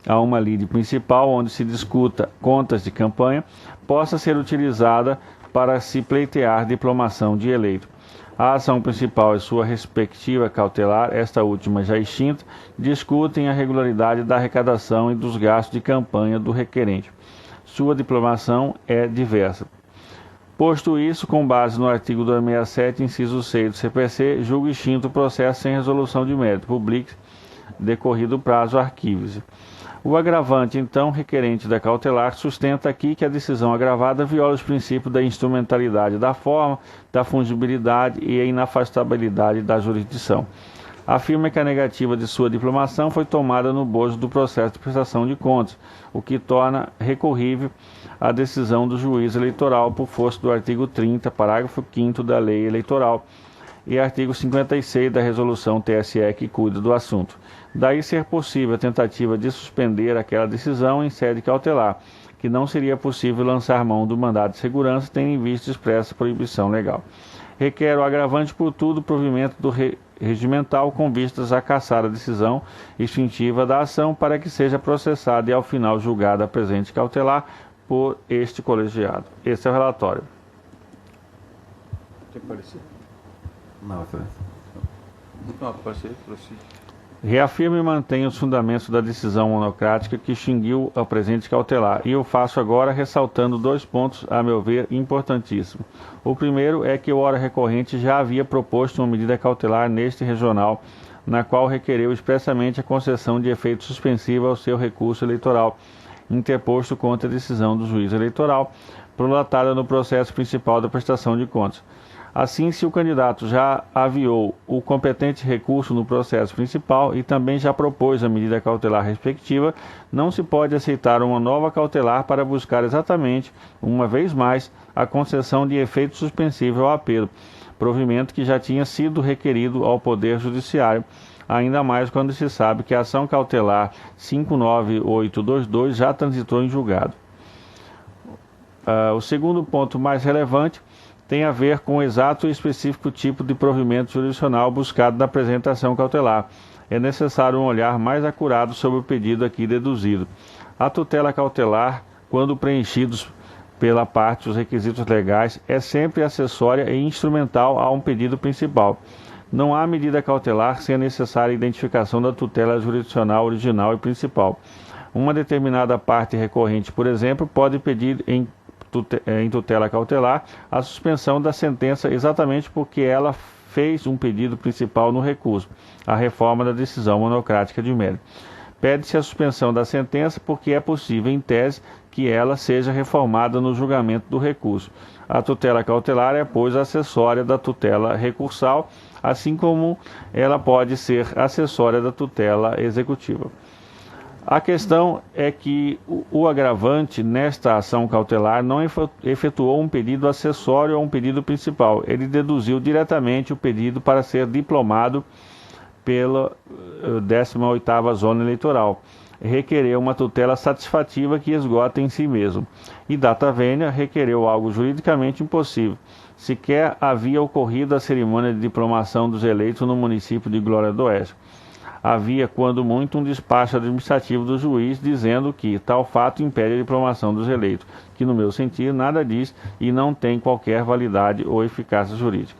a uma lide principal onde se discuta contas de campanha, possa ser utilizada para se pleitear diplomação de eleito. A ação principal e sua respectiva cautelar, esta última já extinta, discutem a regularidade da arrecadação e dos gastos de campanha do requerente. Sua diplomação é diversa. Posto isso, com base no artigo 267, inciso 6 do CPC, julgo extinto o processo sem resolução de mérito, publique, decorrido o prazo, arquive-se. O agravante, então, requerente da cautelar, sustenta aqui que a decisão agravada viola os princípios da instrumentalidade da forma, da fungibilidade e a inafastabilidade da jurisdição. Afirma que a negativa de sua diplomação foi tomada no bojo do processo de prestação de contas, o que torna recorrível a decisão do juiz eleitoral por força do artigo 30, parágrafo 5º da Lei Eleitoral e artigo 56 da Resolução TSE que cuida do assunto. Daí ser possível a tentativa de suspender aquela decisão em sede cautelar, que não seria possível lançar mão do mandado de segurança, tendo em vista expressa proibição legal. Requer o agravante por tudo o provimento do regimental com vistas a cassar a decisão extintiva da ação para que seja processada e ao final julgada a presente cautelar por este colegiado. Esse é o relatório. Tem parecido? Não, excelência. Não, parecido, prossiga. Reafirmo e mantenho os fundamentos da decisão monocrática que extinguiu a presente cautelar, e eu faço agora ressaltando 2 pontos, a meu ver, importantíssimos. O primeiro é que o ora recorrente já havia proposto uma medida cautelar neste regional, na qual requereu expressamente a concessão de efeito suspensivo ao seu recurso eleitoral, interposto contra a decisão do juiz eleitoral, prolatada no processo principal da prestação de contas. Assim, se o candidato já aviou o competente recurso no processo principal e também já propôs a medida cautelar respectiva, não se pode aceitar uma nova cautelar para buscar exatamente, uma vez mais, a concessão de efeito suspensivo ao apelo, provimento que já tinha sido requerido ao Poder Judiciário, ainda mais quando se sabe que a ação cautelar 59822 já transitou em julgado. O segundo ponto mais relevante tem a ver com o exato e específico tipo de provimento jurisdicional buscado na apresentação cautelar. É necessário um olhar mais acurado sobre o pedido aqui deduzido. A tutela cautelar, quando preenchidos pela parte os requisitos legais, é sempre acessória e instrumental a um pedido principal. Não há medida cautelar sem a necessária identificação da tutela jurisdicional original e principal. Uma determinada parte recorrente, por exemplo, pode pedir em tutela cautelar a suspensão da sentença exatamente porque ela fez um pedido principal no recurso, a reforma da decisão monocrática de mérito. Pede-se a suspensão da sentença porque é possível, em tese, que ela seja reformada no julgamento do recurso. A tutela cautelar é, pois, acessória da tutela recursal, assim como ela pode ser acessória da tutela executiva. A questão é que o agravante nesta ação cautelar não efetuou um pedido acessório a um pedido principal. Ele deduziu diretamente o pedido para ser diplomado pela 18ª Zona Eleitoral. Requereu uma tutela satisfativa que esgota em si mesmo. E data vênia requereu algo juridicamente impossível. Sequer havia ocorrido a cerimônia de diplomação dos eleitos no município de Glória do Oeste. Havia, quando muito, um despacho administrativo do juiz dizendo que tal fato impede a diplomação dos eleitos, que, no meu sentido, nada diz e não tem qualquer validade ou eficácia jurídica.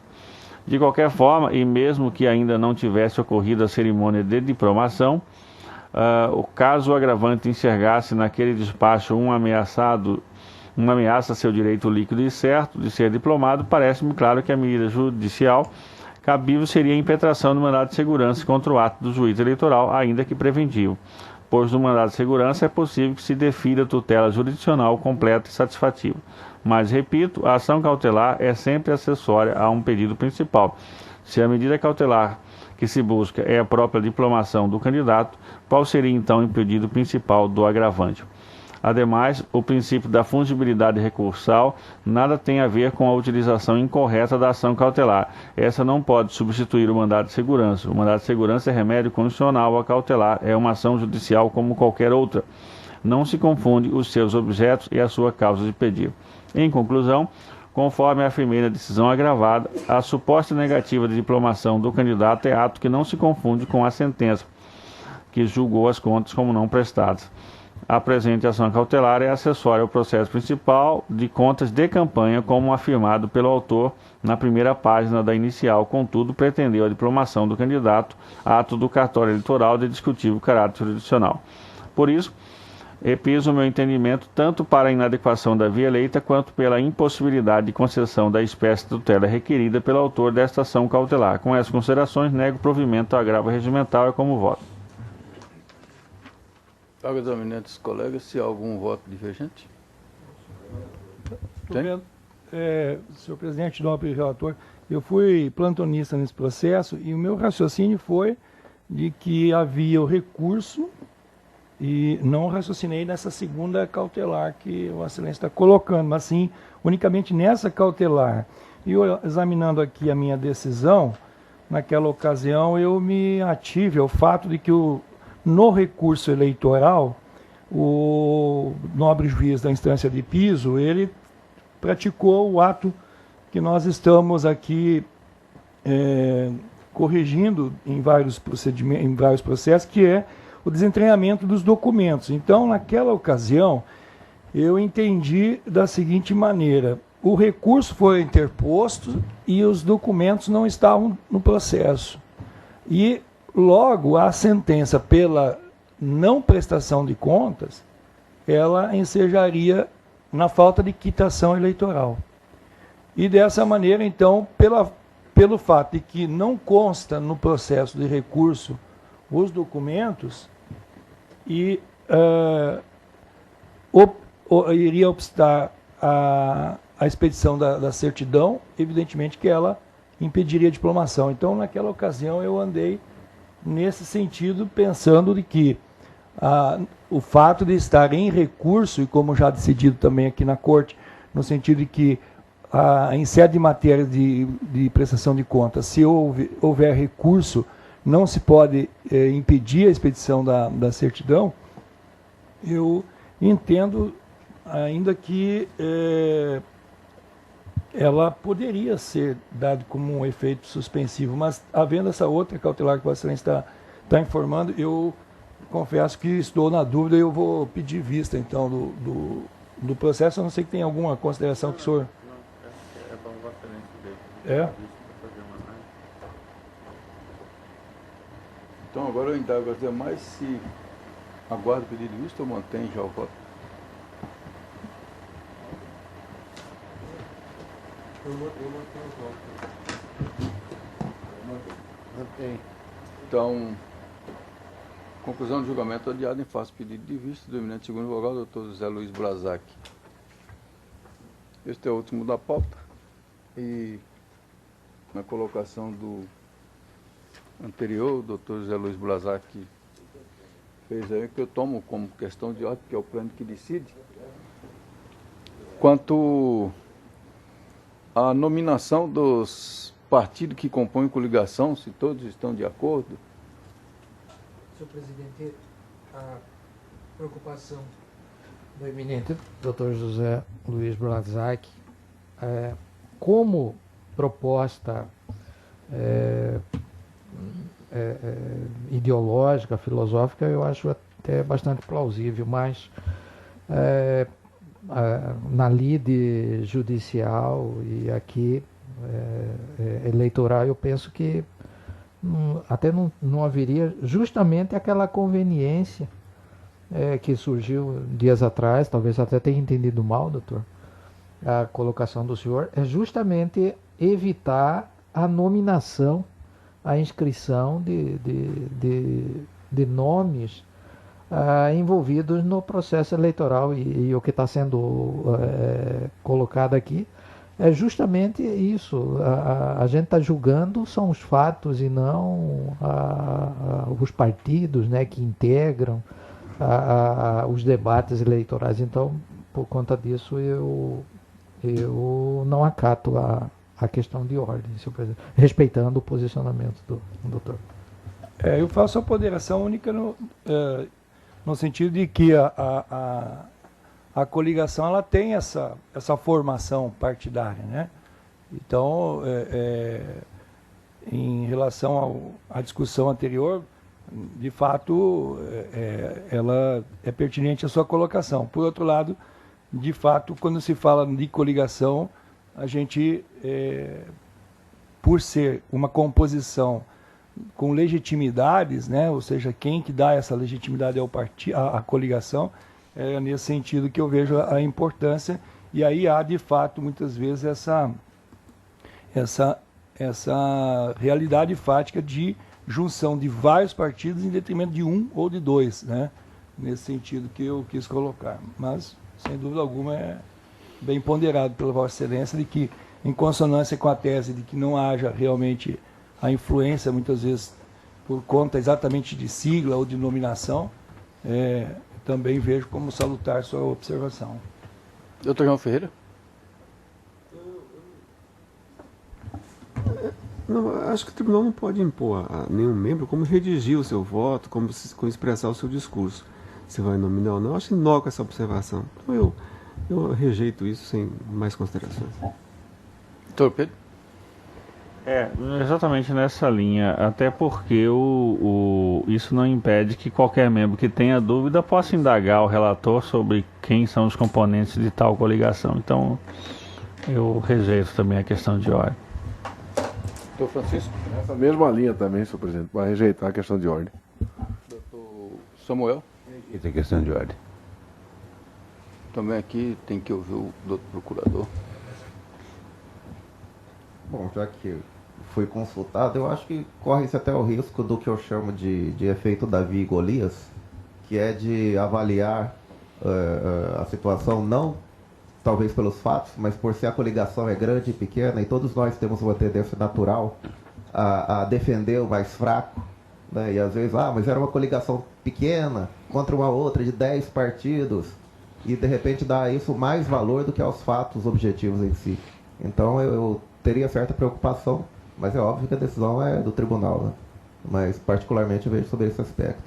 De qualquer forma, e mesmo que ainda não tivesse ocorrido a cerimônia de diplomação, caso o agravante enxergasse naquele despacho uma ameaça a seu direito líquido e certo de ser diplomado, parece-me claro que a medida judicial cabível seria a impetração do mandado de segurança contra o ato do juiz eleitoral, ainda que preventivo, pois no mandado de segurança é possível que se defira a tutela jurisdicional completa e satisfativa. Mas, repito, a ação cautelar é sempre acessória a um pedido principal. Se a medida cautelar que se busca é a própria diplomação do candidato, qual seria então o pedido principal do agravante? Ademais, o princípio da fungibilidade recursal nada tem a ver com a utilização incorreta da ação cautelar. Essa não pode substituir o mandado de segurança. O mandado de segurança é remédio condicional a cautelar, é uma ação judicial como qualquer outra. Não se confunde os seus objetos e a sua causa de pedido. Em conclusão, conforme afirmei na decisão agravada, a suposta negativa de diplomação do candidato é ato que não se confunde com a sentença. que julgou as contas como não prestadas. A presente ação cautelar é acessória ao processo principal de contas de campanha, como afirmado pelo autor na primeira página da inicial. Contudo, pretendeu a diplomação do candidato, ato do cartório eleitoral de discutível caráter jurisdicional. Por isso, repiso o meu entendimento tanto para a inadequação da via eleita quanto pela impossibilidade de concessão da espécie de tutela requerida pelo autor desta ação cautelar. Com essas considerações, nego provimento ao agravo regimental e como voto. Cabe aos eminentes colegas se há algum voto divergente. Senhor presidente, nobre relator, eu fui plantonista nesse processo e o meu raciocínio foi de que havia o recurso e não raciocinei nessa segunda cautelar que o Excelência está colocando, mas sim unicamente nessa cautelar. E eu, examinando aqui a minha decisão, naquela ocasião eu me ative ao fato de que no recurso eleitoral, o nobre juiz da instância de piso, ele praticou o ato que nós estamos aqui corrigindo em vários procedimentos, em vários processos, que é o desentranhamento dos documentos. Então, naquela ocasião, eu entendi da seguinte maneira: o recurso foi interposto e os documentos não estavam no processo. E logo, a sentença pela não prestação de contas, ela ensejaria na falta de quitação eleitoral. E dessa maneira, então, pelo fato de que não consta no processo de recurso os documentos, e iria obstar a expedição da certidão, evidentemente que ela impediria a diplomação. Então, naquela ocasião, eu andei nesse sentido, pensando de que o fato de estar em recurso, e como já decidido também aqui na Corte, no sentido de que em sede de matéria de prestação de contas, se houver recurso, não se pode impedir a expedição da certidão. Eu entendo ainda que ela poderia ser dada como um efeito suspensivo, mas havendo essa outra cautelar que o Excelência está informando, eu confesso que estou na dúvida e eu vou pedir vista, então, do processo, a não ser que tenha alguma consideração que o senhor... É bom o Excelência dele. Então, agora eu indago as demais se aguarda o pedido de vista ou mantém já o voto. Eu mantenho o voto. Mantém. Então, conclusão do julgamento adiado em face do pedido de vista do eminente segundo advogado, doutor José Luiz Brazac. Este é o último da pauta. E na colocação do anterior, o doutor José Luiz Brazac fez aí, que eu tomo como questão de ordem, que é o pleno que decide, quanto à nominação dos partidos que compõem coligação, se todos estão de acordo. Senhor presidente, a preocupação do eminente Dr. José Luiz Brazac, como proposta ideológica, filosófica, eu acho até bastante plausível, mas na lide judicial e aqui eleitoral, eu penso que até não haveria justamente aquela conveniência que surgiu dias atrás, talvez até tenha entendido mal, doutor, a colocação do senhor, é justamente evitar a nominação, a inscrição de nomes envolvidos no processo eleitoral, e o que está sendo colocado aqui é justamente isso. A gente está julgando são os fatos e não os partidos, né, que integram os debates eleitorais. Então, por conta disso, eu não acato a questão de ordem, senhor presidente, respeitando o posicionamento do doutor. Eu faço a ponderação única no sentido de que a coligação ela tem essa formação partidária, né? Então, em relação à discussão anterior, de fato, ela é pertinente a sua colocação. Por outro lado, de fato, quando se fala de coligação, a gente, por ser uma composição com legitimidades, né, ou seja, quem que dá essa legitimidade ao à coligação, é nesse sentido que eu vejo a importância, e aí há, de fato, muitas vezes essa realidade fática de junção de vários partidos em detrimento de um ou de dois, né? Nesse sentido que eu quis colocar. Mas, sem dúvida alguma, é bem ponderado pela Vossa Excelência de que, em consonância com a tese de que não haja realmente a influência, muitas vezes, por conta exatamente de sigla ou de nominação, também vejo como salutar sua observação. Doutor João Ferreira? Não, acho que o tribunal não pode impor a nenhum membro como redigir o seu voto, como expressar o seu discurso. Se vai nominar ou não, acho inócua essa observação. Então eu rejeito isso sem mais considerações. Doutor Pedro? Exatamente nessa linha, até porque isso não impede que qualquer membro que tenha dúvida possa indagar o relator sobre quem são os componentes de tal coligação. Então, eu rejeito também a questão de ordem. Doutor Francisco? Nessa mesma linha também, senhor presidente, para rejeitar a questão de ordem. Doutor Samuel? E tem questão de ordem. Também aqui tem que ouvir o doutor procurador. Bom, já que foi consultado, eu acho que corre-se até o risco do que eu chamo de efeito Davi e Golias, que é de avaliar a situação não talvez pelos fatos, mas por se a coligação é grande e pequena, e todos nós temos uma tendência natural a defender o mais fraco, né? E às vezes, mas era uma coligação pequena contra uma outra de 10 partidos, e de repente dá isso mais valor do que aos fatos objetivos em si. Então eu teria certa preocupação, mas é óbvio que a decisão é do tribunal, né? Mas particularmente eu vejo sobre esse aspecto.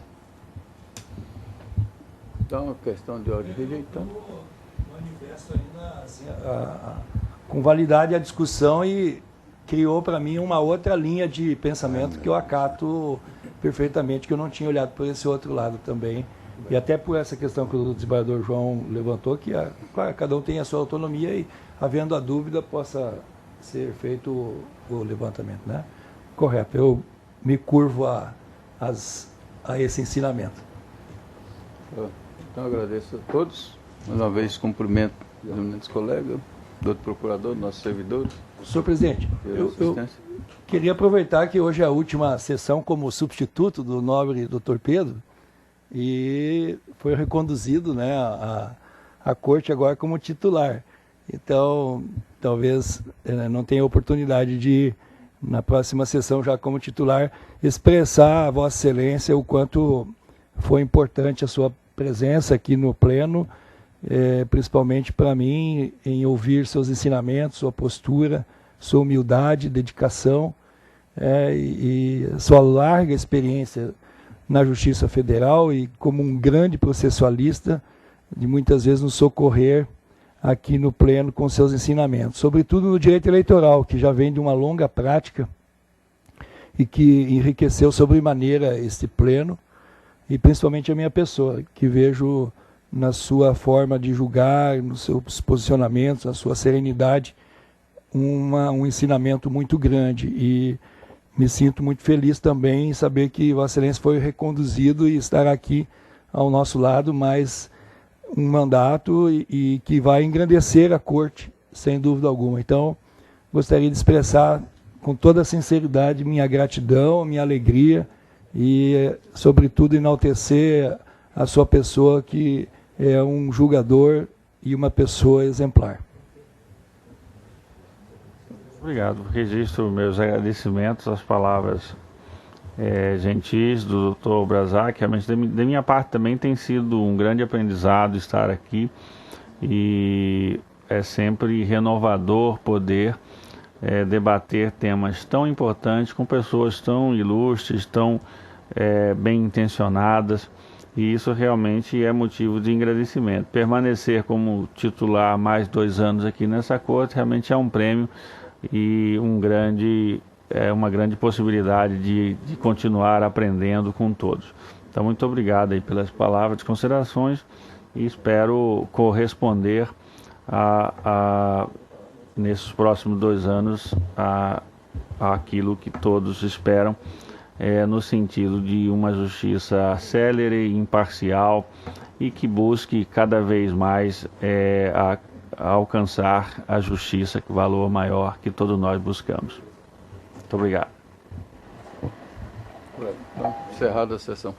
Então, a questão de ordem rejeitando. Manifesto ainda assim, com validade a discussão e criou para mim uma outra linha de pensamento que eu acato perfeitamente, que eu não tinha olhado por esse outro lado também. E até por essa questão que o desembargador João levantou, que claro, cada um tem a sua autonomia e, havendo a dúvida, possa ser feito o levantamento, né? Correto, eu me curvo a esse ensinamento. Então, agradeço a todos. Mais uma vez, cumprimento os eminentes colegas, do outro procurador, nossos servidores. Senhor presidente, eu queria aproveitar que hoje é a última sessão como substituto do nobre doutor Pedro e foi reconduzido, né, a corte agora como titular. Então, talvez não tenha oportunidade de, na próxima sessão, já como titular, expressar a Vossa Excelência o quanto foi importante a sua presença aqui no Pleno, principalmente para mim, em ouvir seus ensinamentos, sua postura, sua humildade, dedicação e sua larga experiência na Justiça Federal e como um grande processualista, de muitas vezes nos socorrer aqui no Pleno com seus ensinamentos, sobretudo no direito eleitoral, que já vem de uma longa prática e que enriqueceu sobremaneira este Pleno, e principalmente a minha pessoa, que vejo na sua forma de julgar, nos seus posicionamentos, na sua serenidade, um ensinamento muito grande. E me sinto muito feliz também em saber que Vossa Excelência foi reconduzido e estará aqui ao nosso lado, mais um mandato e que vai engrandecer a Corte, sem dúvida alguma. Então, gostaria de expressar com toda a sinceridade minha gratidão, minha alegria e, sobretudo, enaltecer a sua pessoa, que é um julgador e uma pessoa exemplar. Obrigado. Registro meus agradecimentos às palavras gentis do Dr. Brazak. Realmente, da minha parte também tem sido um grande aprendizado estar aqui e é sempre renovador poder debater temas tão importantes com pessoas tão ilustres, tão bem intencionadas, e isso realmente é motivo de agradecimento. Permanecer como titular mais 2 anos aqui nessa corte realmente é um prêmio e um grande é uma grande possibilidade de continuar aprendendo com todos. Então, muito obrigado aí pelas palavras, considerações, e espero corresponder nesses próximos 2 anos àquilo que todos esperam, no sentido de uma justiça célere, imparcial e que busque cada vez mais alcançar a justiça, que valor maior que todos nós buscamos. Muito obrigado. Então, encerrada a sessão.